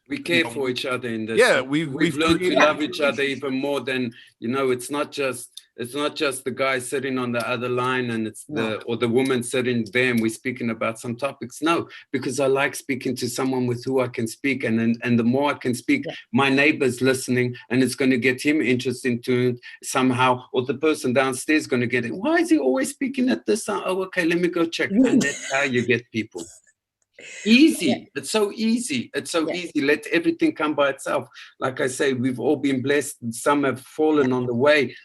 we care for each other in this. Yeah, we've learned to love each other even more than, you know. It's not just the guy sitting on the other line and it's the woman sitting there and we're speaking about some topics. No, because I like speaking to someone with who I can speak, and the more I can speak, my neighbor's listening, and it's going to get him interested into it somehow, or the person downstairs is going to get it. Why is he always speaking at this time? Oh, okay, let me go check. And that's how you get people. Easy. It's so easy. It's so easy. Let everything come by itself. Like I say, we've all been blessed, and some have fallen on the way,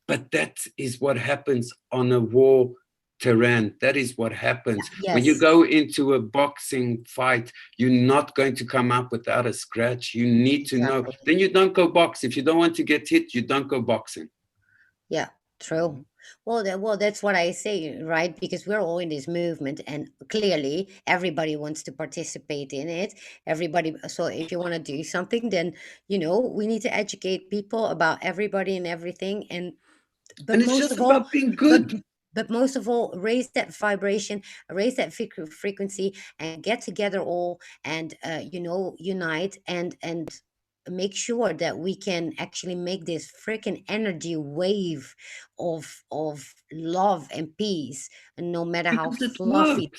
but that is what happens on a war terrain. That is what happens. When you go into a boxing fight, you're not going to come up without a scratch. You need to know. Then you don't go box. If you don't want to get hit, you don't go boxing. Yeah, true. Well, that's what I say, right? Because we're all in this movement, and clearly everybody wants to participate in it. Everybody. So if you want to do something, then we need to educate people about everybody and everything. But it's just about being good. But most of all, raise that vibration, raise that frequency, and get together all, and unite and make sure that we can actually make this freaking energy wave of love and peace, and no matter how fluffy.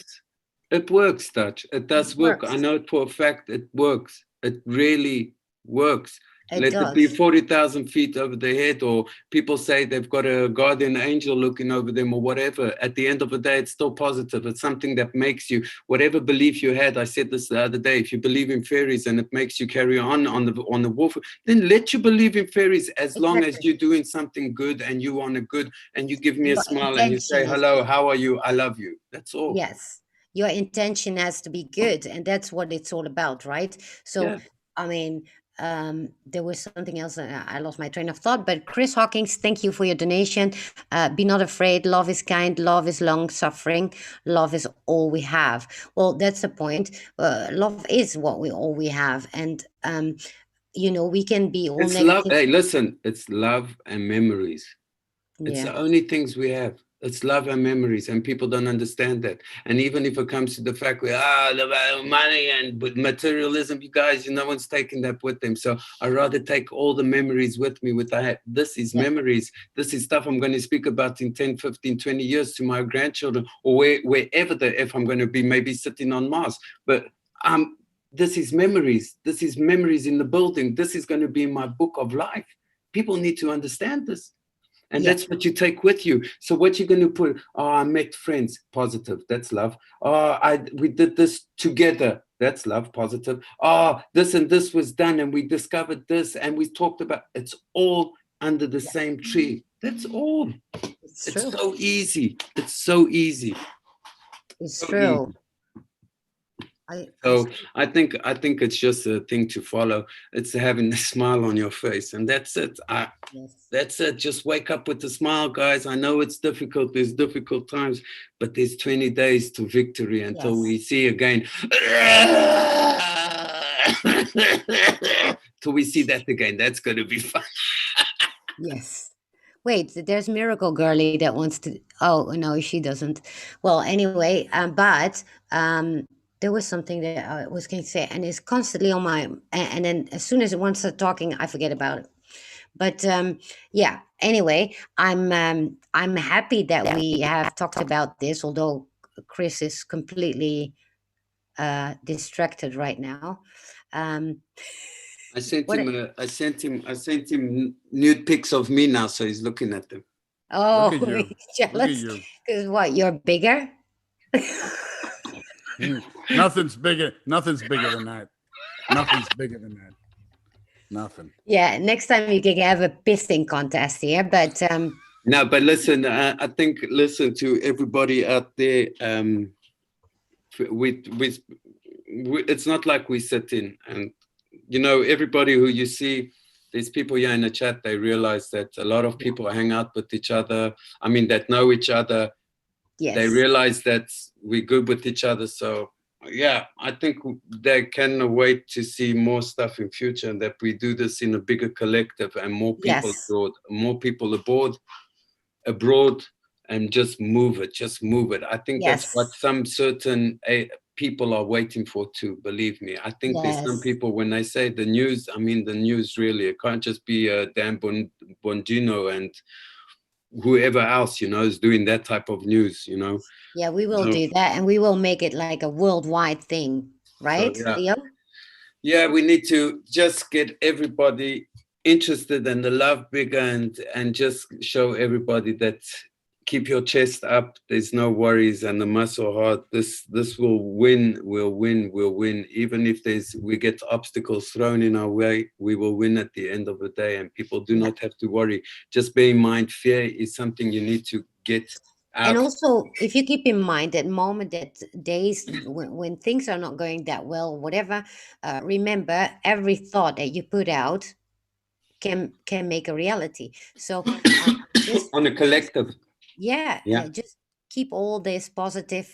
It works, Dutch. It does work. I know it for a fact. It works. It really works. Let it be 40,000 feet over their head, or people say they've got a guardian angel looking over them or whatever. At the end of the day, it's still positive. It's something that makes you, whatever belief you had. I said this the other day, if you believe in fairies and it makes you carry on the wolf, then let you believe in fairies as long as you're doing something good and you want a good, and you give me a smile and you say, hello, how are you? I love you. That's all. Yes. Your intention has to be good, and that's what it's all about, right? So, I mean, there was something else. I lost my train of thought, but Chris Hawkins, thank you for your donation. Be not afraid. Love is kind. Love is long suffering. Love is all we have. Well, that's the point. Love is all we have. And, we can be all negative. Love. Hey, listen, it's love and memories. It's the only things we have. It's love and memories, and people don't understand that. And even if it comes to the fact the money and materialism, you guys, no one's taking that with them. So I'd rather take all the memories with me. This is memories. This is stuff I'm going to speak about in 10, 15, 20 years to my grandchildren, or wherever if I'm going to be maybe sitting on Mars. But this is memories. This is memories in the building. This is going to be my book of life. People need to understand this. And that's what you take with you. So what you're going to put, I met friends, positive, that's love. We did this together, that's love, positive. This and this was done and we discovered this and we talked about, it's all under the same tree. That's all. It's so easy. It's so easy. It's so true. Easy. I think it's just a thing to follow. It's having a smile on your face, and that's it. That's it. Just wake up with a smile, guys. I know it's difficult. There's difficult times, but there's 20 days to victory until we see again. Till we see that again. That's going to be fun. Yes. Wait, there's Miracle Girlie that wants to. Oh no, she doesn't. Well, anyway, but there was something that I was going to say, and it's constantly on my. And then as soon as it wants to start talking, I forget about it. But yeah. Anyway, I'm happy that we have talked about this, although Chris is completely distracted right now. Um, I sent what? him. I sent him nude pics of me now, so he's looking at them. Look Oh, at you. he's Look at jealous you. because what? You're bigger. Nothing's bigger. Nothing's bigger than that. Nothing's bigger than that. Nothing. Yeah, next time you can have a pissing contest here, but No, but listen, I think listen to everybody out there. With it's not like we sit in and everybody who you see, these people here in the chat, they realize that a lot of people hang out with each other. I mean, that know each other. They yes, realize that we're good with each other. So yeah, I think they can wait to see more stuff in future, and that we do this in a bigger collective and more people yes, abroad, and just move it. I think that's what yes, some certain people are waiting for too, believe me. I think there's some yes. people, when they say the news, I mean the news really, it can't just be Dan Bongino and whoever else is doing that type of news. Yeah, we will so do that, and we will make it like a worldwide thing, so right, yeah. Leo? Yeah, we need to just get everybody interested and the love bigger, and just show everybody that keep your chest up. There's no worries, and the muscle heart. This will win. We'll win. Even if we get obstacles thrown in our way, we will win at the end of the day. And people do Yeah. not have to worry. Just bear in mind, fear is something you need to get And out. also, if you keep in mind that moment, that days when things are not going that well, whatever, remember every thought that you put out can make a reality. So just On a just collective. yeah, Yeah. just keep all these positive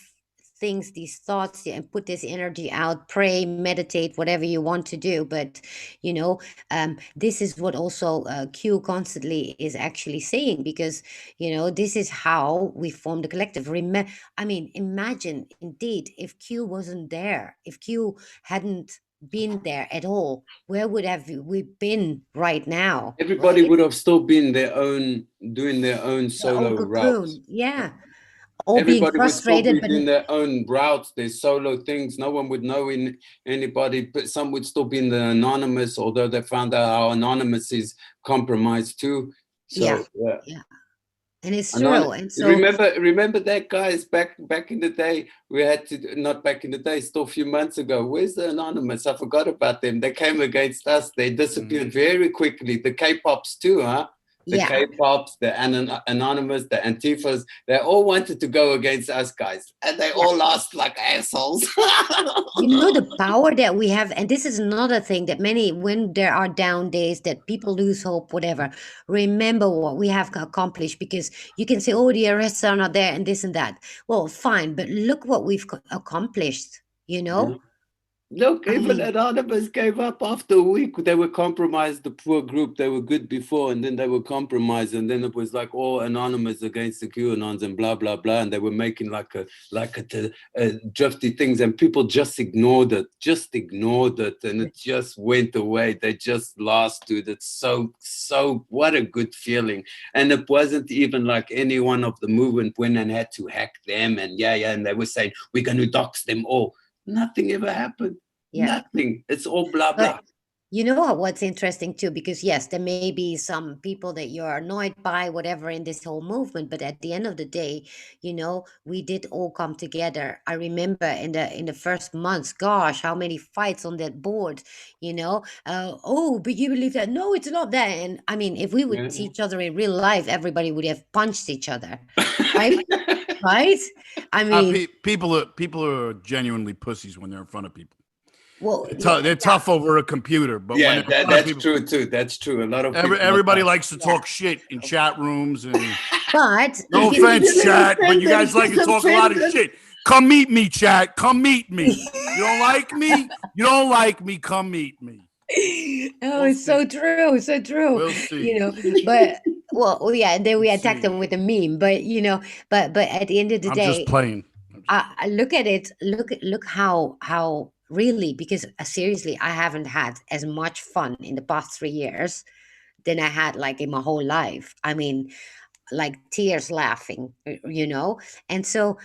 things, these thoughts, yeah, and put this energy out. Pray, meditate, whatever you want to do. But this is what also Q constantly is actually saying, because this is how we form the collective. I mean, imagine indeed if Q wasn't there, if Q hadn't been there at all, where would have we been right now, Everybody right? would have still been doing their own The old solo routes. cocoon, yeah, all being Everybody would still frustrated, be but doing their own routes, their solo things. No one would know anybody, but some would still be in the anonymous, although they found out how anonymous is compromised too. yeah, So yeah. yeah, and it's true. And so Remember that, guys, back in the day, we had to, not back in the day, still a few months ago. Where's the anonymous? I forgot about them. They came against us. They disappeared very quickly. The K-pops too, huh? The yeah, K-pops, the anonymous, the Antifas, they all wanted to go against us guys, and they yeah. all lost like assholes. The power that we have, and this is another thing that many, when there are down days that people lose hope, whatever, remember what we have accomplished, because you can say, oh, the arrests are not there and this and that. Well, fine, but look what we've accomplished, Yeah. Look, I even mean, Anonymous gave up after a week. They were compromised, the poor group. They were good before, and then they were compromised, and then it was like all Anonymous against the QAnons and blah blah blah, and they were making like a drifty things, and people just ignored it, and it just went away. They just lost to it. It's so what a good feeling, and it wasn't even like any one of the movement went and had to hack them, and and they were saying we're going to dox them all. Nothing ever happened. yeah. Nothing. It's all blah But blah. you know what's interesting too, because yes, there may be some people that you're annoyed by, whatever, in this whole movement, but at the end of the day, we did all come together. I remember in the first months, gosh, how many fights on that board, oh, but you believe that? No, it's not that. And I mean, if we would see Yeah. each other in real life, everybody would have punched each other, right? Right? I mean, People are genuinely pussies when they're in front of people. well, yeah, They're yeah, tough over a computer, but when Yeah, they're in front of that's people, true too. That's true. A lot of people. everybody likes to yeah. talk shit in chat rooms. And But no if you offense, Get chat, but you guys like to talk a lot of offended. shit. Come meet me, chat. Come meet me. You don't like me? You don't like me? Come meet me. Oh, We'll it's so see. true, so true. We'll see. But Well, oh yeah, and then we Let's attacked see. them with a meme, but but at the end of the I'm just day, playing. I look at it. Look how really, because seriously, I haven't had as much fun in the past 3 years than I had like in my whole life. I mean, like tears laughing, and so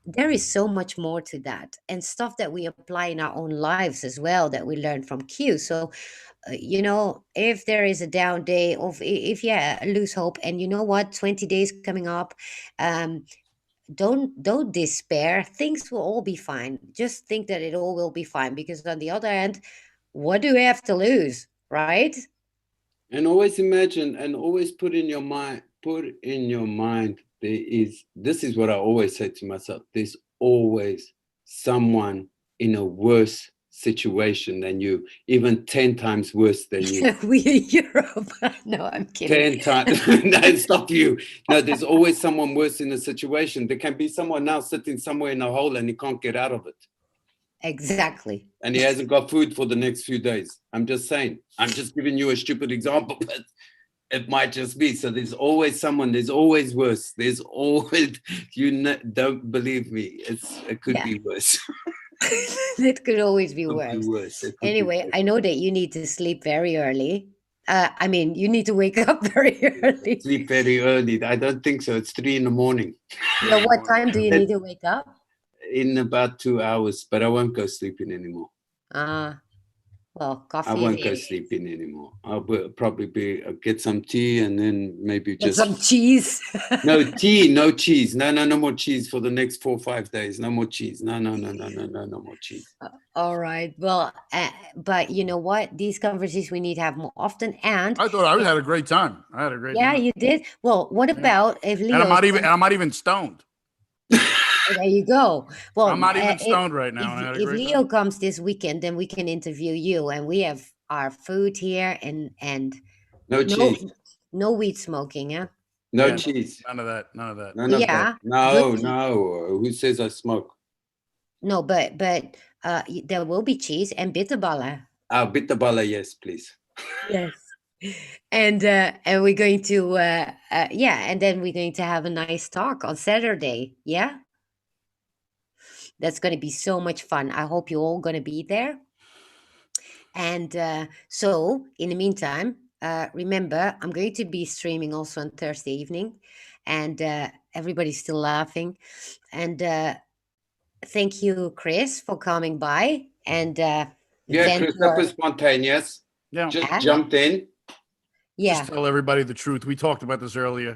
there is so much more to that, and stuff that we apply in our own lives as well that we learn from Q. So if there is a down day, of if yeah, lose hope, and you know what, 20 days coming up, um don't despair. Things will all be fine. Just think that it all will be fine, because on the other hand, what do we have to lose, right? And always imagine and always put in your mind, this is what I always say to myself, there's always someone in a worse situation than you, even 10 times worse than you. We in Europe. No, I'm kidding. 10 times. No, stop you. No, there's always someone worse in a situation. There can be someone now sitting somewhere in a hole and he can't get out of it. Exactly. And he hasn't got food for the next few days. I'm just saying. I'm just giving you a stupid example, but it might just be. So there's always someone. There's always worse. There's always. Don't believe me. It could Yeah. be worse. It could always be It could worse. be worse. It could be Anyway, worse. I know that you need to sleep very early. I mean, you need to wake up very early. Sleep very early. I don't think so. It's 3 a.m. Yeah, what time do you That- need to wake up? In about 2 hours, but I won't go sleeping anymore. Well, I coffee won't it go is. sleeping anymore. I'll probably get some tea and then maybe Get just some cheese. no tea, no cheese. No more cheese for the next 4 or 5 days. No more cheese. No more cheese. All right. Well, but you know what? These conversations we need to have more often. And I thought I had a great time. I had a great yeah, time. you did. Well, what about if And Leo? I'm not even stoned. There you go. Well, I'm not even stoned right now. And I had a if great Leo time. comes this weekend, then we can interview you, and we have our food here, and No cheese. no weed smoking, yeah. No Yeah, cheese. None of that. None of that. None of Yeah, that. No. good. Who says I smoke? No, but there will be cheese and bitterballen. Bitterballa, yes, please. Yes. And we're going to and then we're going to have a nice talk on Saturday. Yeah. That's going to be so much fun. I hope you're all going to be there. And so in the meantime, remember, I'm going to be streaming also on Thursday evening, and everybody's still laughing. And thank you, Chris, for coming by and Yeah, vent Chris, that was your spontaneous. Yeah. Just Ah, jumped in. yeah. Just tell everybody the truth. We talked about this earlier.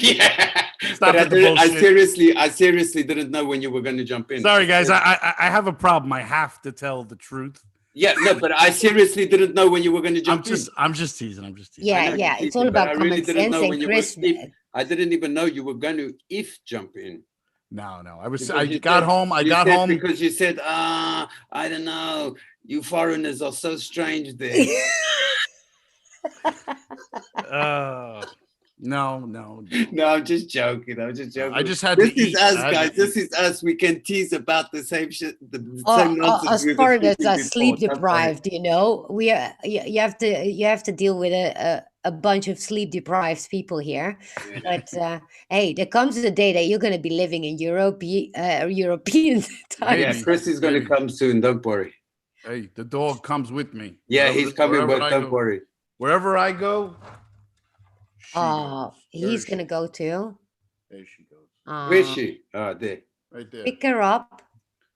Yeah. Stop But with the bullshit. I seriously didn't know when you were going to jump in. Sorry, guys. I have a problem. I have to tell the truth. Yeah, no, but I seriously didn't know when you were going to jump in. I'm just teasing. I'm just teasing. Yeah, I know yeah. you're It's teasing, all but about I common really didn't sense. know And when you Chris, were. I didn't even know you were going to jump in. No. Because I you got said- home. I you got said home. because you said, I don't know, you foreigners are so strange there. No. No, I'm just joking. I just had This to is eat. us, I had to guys. This eat. is us. We can tease about the same shit, the same nonsense. us we were foreigners speaking are before. sleep Don't worry. deprived. We are. You have to deal with a bunch of sleep deprived people here. Yeah. But hey, there comes a day that you're going to be living in European time. Yeah, Maybe. Chris is going to Maybe. come soon. Don't worry. Hey, the dog comes with me. Yeah, Wherever- he's coming, wherever but I don't go. worry. Wherever I go, she Oh, goes. he's There going to go too. There she goes. Where is she? There. Right there. Pick her up.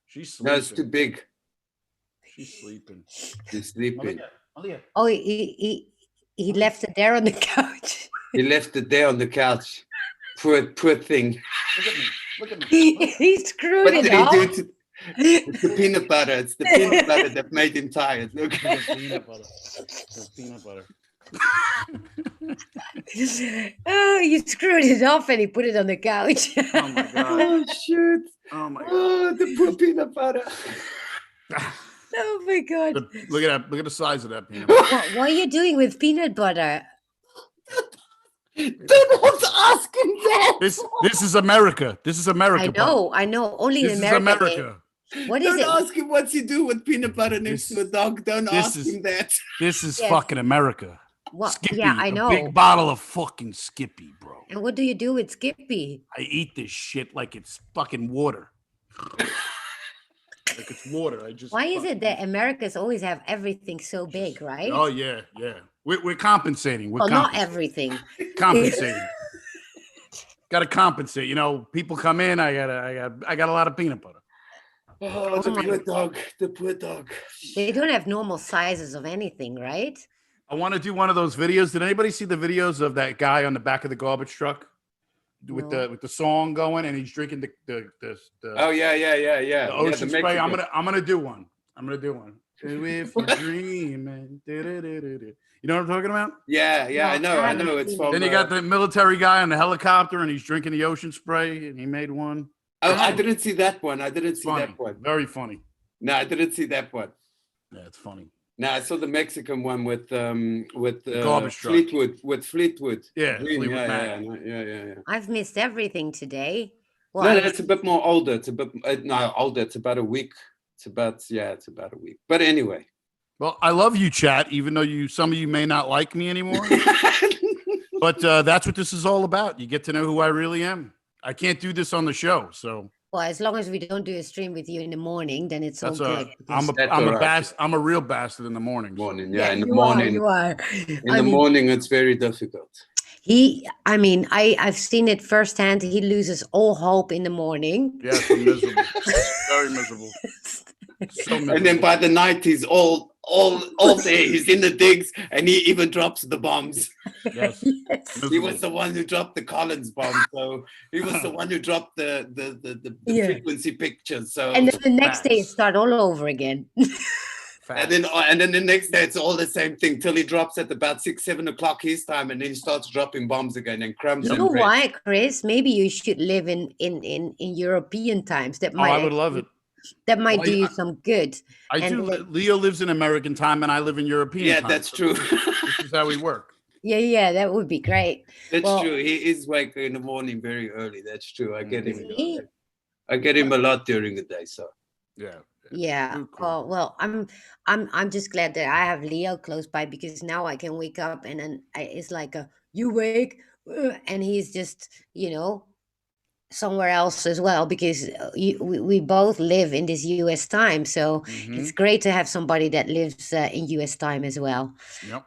She's No, it's too sleeping. big. She's sleeping. She's sleeping. Malia. Oh, he left it there on the couch. He left it there on the couch. Poor thing. Look at me. Look at me. He screwed What it did he up. do to? It's the peanut butter. It's the peanut butter that made him tired. Look. There's peanut butter. There's peanut butter. Oh, you screwed it off and he put it on the couch. Oh my god. Oh shit! Oh my god. Oh, the poor peanut butter. Oh my god. Look at that. Look at the size of that peanut butter. What are you doing with peanut butter? Don't ask him that. This is America. This is America. I know. Only This in is America. America. What is Don't it? ask him what's he do with peanut butter next This- to a dog. Don't this ask is- him that. This is Yes. fucking America. What? Skippy, Yeah, I a know. big bottle of fucking Skippy, bro. And what do you do with Skippy? I eat this shit like it's fucking water. Like it's water. I just. Why is it fucking- that Americans always have everything so big, right? Oh yeah, yeah. We're compensating. We're Well, not compensating. everything. Compensating. Got to compensate. You know, people come in. I got a lot of peanut butter. Oh, the my poor dog. The poor dog. They don't have normal sizes of anything, right? I want to do one of those videos. Did anybody see the videos of that guy on the back of the garbage truck with No. the song going and he's drinking the Oh yeah. the ocean the spray? Mexican. I'm gonna do one. If you dream and you know what I'm talking about? Yeah, No, I know. I I haven't know. It's seen from. Then you got the military guy on the helicopter and he's drinking the ocean spray and he made one. Oh, I didn't see that one. I didn't see Funny, that one. very funny. No, I didn't see that one. Yeah, it's funny. No, I saw the Mexican one with garbage truck. Fleetwood. With Fleetwood. Yeah, Green, Fleetwood yeah, Mac. yeah. I've missed everything today. Well, No, I that's a bit more older. It's a bit no older. It's about a week. It's about a week. But anyway. Well, I love you, chat, even though some of you may not like me anymore. But that's what this is all about. You get to know who I really am. I can't do this on the show, so well, as long as we don't do a stream with you in the morning, then it's all that's good. I'm That's a all right. I'm a real bastard in the morning. Morning, Yeah, in the you morning. you are. In the morning, it's very difficult. I've seen it firsthand. He loses all hope in the morning. Yes, I'm miserable. Very miserable. So miserable. And then by the night, he's all there. He's in the digs, and he even drops the bombs. Yes. Yes. He Miserable. was the one who dropped the Collins bomb, so he was the one who dropped the Yeah. frequency pictures. So And then the next day, it Facts. start all over again. and then the next day it's all the same thing till he drops at about 6-7 o'clock his time, and then he starts dropping bombs again and crumbs. You and know bread. why, Chris? Maybe you should live in European times. That Oh, might I would love it. That might Well, do you some good. I And do. li- Leo lives in American time, and I live in European Yeah, time. that's So true. This is how we work. Yeah, that would be great. That's Well, true. He is waking in the morning very early. That's true. I get him. See? I get him a lot during the day. So Yeah. Yeah. Cool. Oh, well, I'm just glad that I have Leo close by, because now I can wake up and then it's like you wake, and he's just, somewhere else as well, because we both live in this US time. So it's great to have somebody that lives in US time as well. Yep.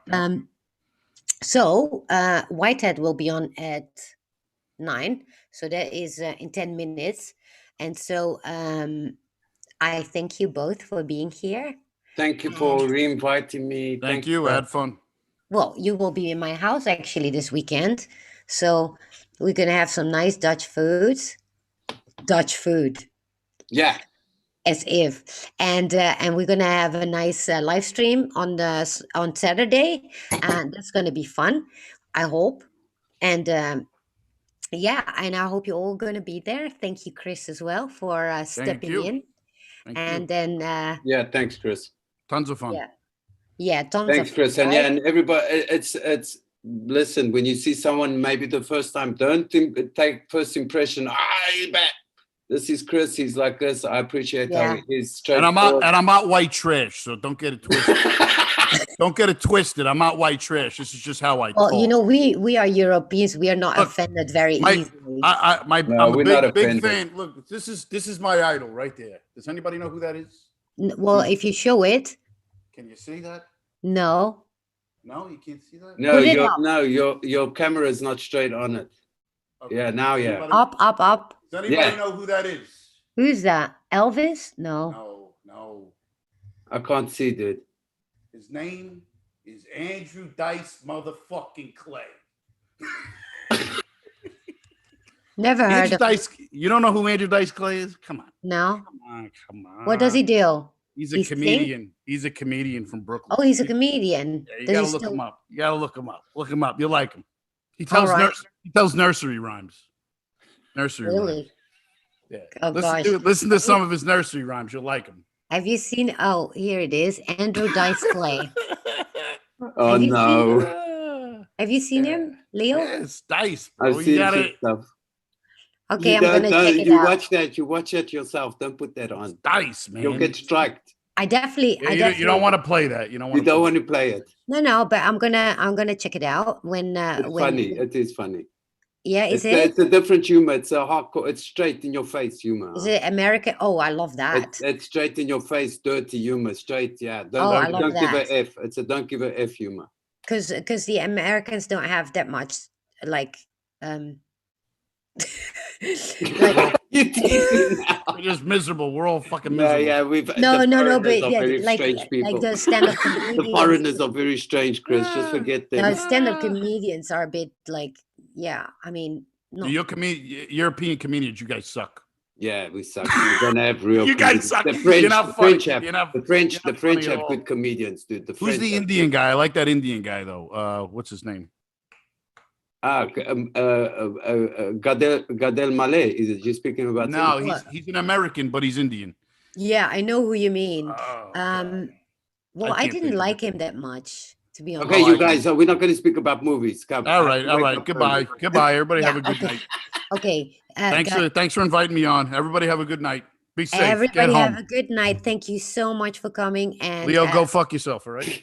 So Whitehead will be on at 9. So that is in 10 minutes. And so I thank you both for being here. thank you for re-inviting me. Thank you. I had fun. Well, you will be in my house actually this weekend. So we're going to have some nice Dutch food. Yeah. As if. And we're going to have a nice live stream on Saturday. And that's going to be fun, I hope. And yeah, and I hope you're all going to be there. Thank you, Chris, as well, for stepping you. in. Thank And you. then Yeah. Thanks, Chris. Tons of fun. yeah, tons Thanks, of Chris. fun, And yeah, right? and everybody, it's listen, when you see someone maybe the first time, don't take first impression. This is Chris. He's like this. I appreciate how he is And straightforward. I'm not white trash, so don't get it twisted. Don't get it twisted. I'm not white trash. This is just how I Well, talk. we are Europeans. We are not Look, offended very my- easily. No, I'm a we're not big offended. fan. Look, this is my idol right there. Does anybody know who that is? Well, if you show it, Can you see that? no. No, you can't see that. No, Put it up. your camera is not straight on it. Okay. Yeah, now yeah. Anybody- Up. Does anybody know who that is? Who's that? Elvis? No. No. I can't see, dude. His name is Andrew Dice motherfucking Clay. Never heard Andrew of Dice. You don't know who Andrew Dice Clay is? Come on. No. Come on. What does he do? He's a He sing? comedian. He's a comedian from Brooklyn. Oh, he's a comedian. Yeah, you Does gotta he look still- him up. You gotta look him up. Look him up. You'll like him. He All tells right. he tells nursery rhymes. Nursery rhymes. Really? Yeah. Oh, gosh. Listen to some of his nursery rhymes. You'll like him. Have you seen? Oh, here it is. Andrew Dice Clay. Oh Have you no. Have you seen him, Leo? Yes, Dice, bro. I've You seen gotta some stuff. Okay, You I'm don't gonna know, check it you out. watch that. You watch it yourself. Don't put that on. Dice, man. You'll get striked. I definitely, Yeah, I you definitely. don't want to play that. You don't You want to. don't want to play it. No, but I'm gonna check it out when It's funny. It is funny. Yeah, is It's it? a different humor. It's a hardcore. It's straight in your face humor. Is it American? Oh, I love that. It's straight in your face, dirty humor. Straight, yeah. Oh, I Don't love give that. a f. It's a don't give a f humor. Because the Americans don't have that much like like You're teasing now. We're just miserable. We're all fucking Yeah, miserable. yeah. We've no, the no, no, foreigners but are yeah, very strange like people. the stand-up The comedians. foreigners are very strange, Chris. Just forget No, them. stand-up comedians are a bit like, yeah, I mean, not European comedians, you guys suck. Yeah, we suck. We don't have real You guys comedians. suck. The French, You're not the funny. French have You're not the French, you're the not French funny at have all. good comedians, dude. The Who's French the have Indian guy? I like that Indian guy though. What's his name? Gadel Malay. Is it you speaking about No, him? he's an American, but he's Indian. yeah, I know who you mean. Oh, God. Well, I can't didn't think of like it. him that much, to be Okay, honest. you guys, we're not going to speak about movies. Come. All I have right, to all wake right. up Goodbye, early. goodbye. Everybody have Yeah, a good okay. night. Okay. Thanks for inviting me on. Everybody have a good night. Be safe. Get Everybody have home. a good night. Thank you so much for coming. And Leo, go fuck yourself. All right.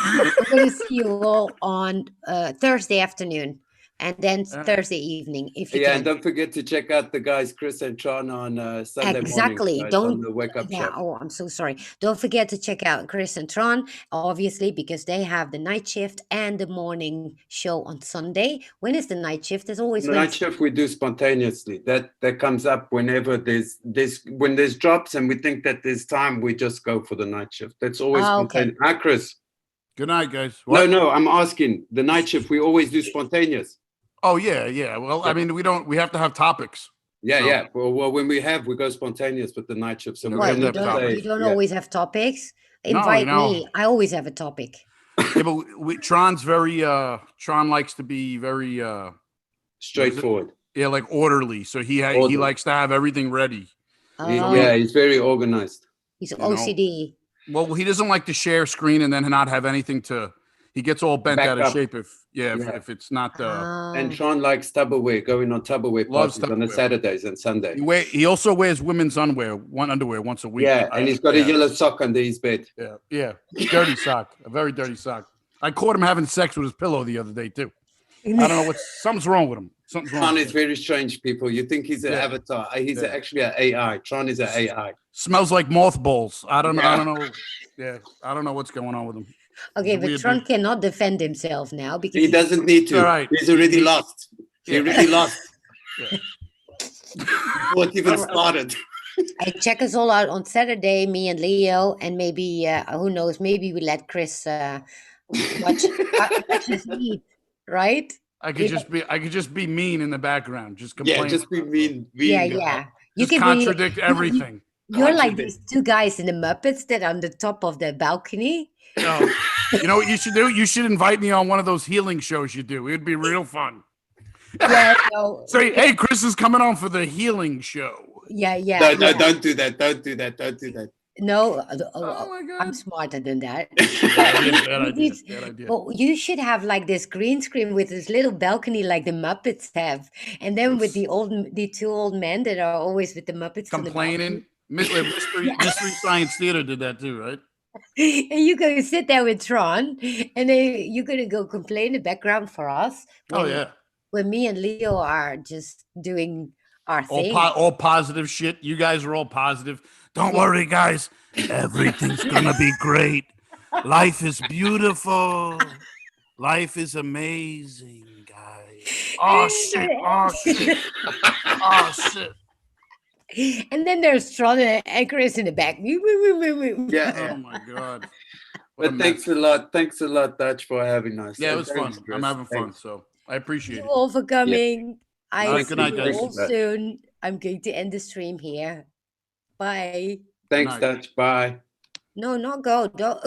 I'm going to see you all on Thursday afternoon and then Thursday evening, if you Yeah, and can. don't forget to check out the guys Chris and Tron on Sunday morning. Exactly. Guys, on Don't, the Wake Up yeah. Show. Oh, I'm so sorry. Don't forget to check out Chris and Tron, obviously, because they have the night shift and the morning show on Sunday. When is the night shift? There's always The night Wednesday. shift we do spontaneously. That comes up whenever there's drops and we think that there's time, we just go for the night shift. That's always Oh, spontaneous. okay. Hi, Chris. Good night, guys. What? No, I'm asking. The night shift we always do spontaneous. Oh yeah. Well, I mean, we have to have topics. Yeah, So- yeah. Well, when we go spontaneous with the night shift. So Yeah, we're we have What, to gonna have topics. you don't yeah. always have topics? No, Invite me. I always have a topic. Yeah, but Tron's very Tron likes to be very Straightforward. yeah, like orderly. So he Orderly. likes to have everything ready. Oh, Yeah, he's very organized. he's know. OCD. Well, he doesn't like to share screen and then not have anything to. He gets all bent Back out of up. shape if it's not. And Oh. Tron likes Tupperware, going on Tupperware Loves parties on the Tupperware. Saturdays and Sundays. He also wears women's underwear once a week. Yeah, and he's got a yellow sock under his bed. Yeah, dirty sock, a very dirty sock. I caught him having sex with his pillow the other day too. I don't know something's wrong with him. Something's wrong. Tron with is him. very strange, people. You think he's an avatar. He's actually an AI. Tron is an AI. Smells like mothballs. I don't Yeah. know. Yeah, I don't know what's going on with him. Okay, He's a but weird Tron dude. cannot defend himself now because He doesn't need to. All right. He's already lost. He Yeah. already lost. Yeah. Before it even started. I check us all out on Saturday, me and Leo, and maybe who knows, maybe we let Chris watch us eat, right? I could just be mean in the background, just Yeah, complain. just be mean. Yeah, guy. yeah. You Just can contradict everything. You're like these two guys in the Muppets that are on the top of the balcony. Oh, you know what you should do? You should invite me on one of those healing shows you do. It'd be real fun. Yeah, no. Say, hey, Chris is coming on for the healing show. Yeah, yeah. No, yeah. don't do that. Don't do that. Don't do that. No, Oh my God. I'm smarter than that. Bad idea. Well, you should have like this green screen with this little balcony like the Muppets have, and then with the two old men that are always with the Muppets on the Complaining. Mystery Science Theater did that too, right? balcony. And you're gonna sit there with Tron, and then you're gonna go complain in the background for us. Oh yeah. When me and Leo are just doing our thing. All positive shit. You guys are all positive. Don't worry, guys. Everything's gonna be great. Life is beautiful. Life is amazing, guys. Oh shit. Oh shit. Oh shit. And then there's Tron and Chris in the back. Yeah. Oh my God. But thanks a lot. Thanks a lot, Dutch, for having us. Yeah, it was Thanks, fun. Chris. I'm having fun, Thanks. so I appreciate Thank it. you all for coming. I All right, see good night, you guys. all soon. I'm going to end the stream here. Bye. Thanks, night. Dutch. Bye. No, not go. Don't.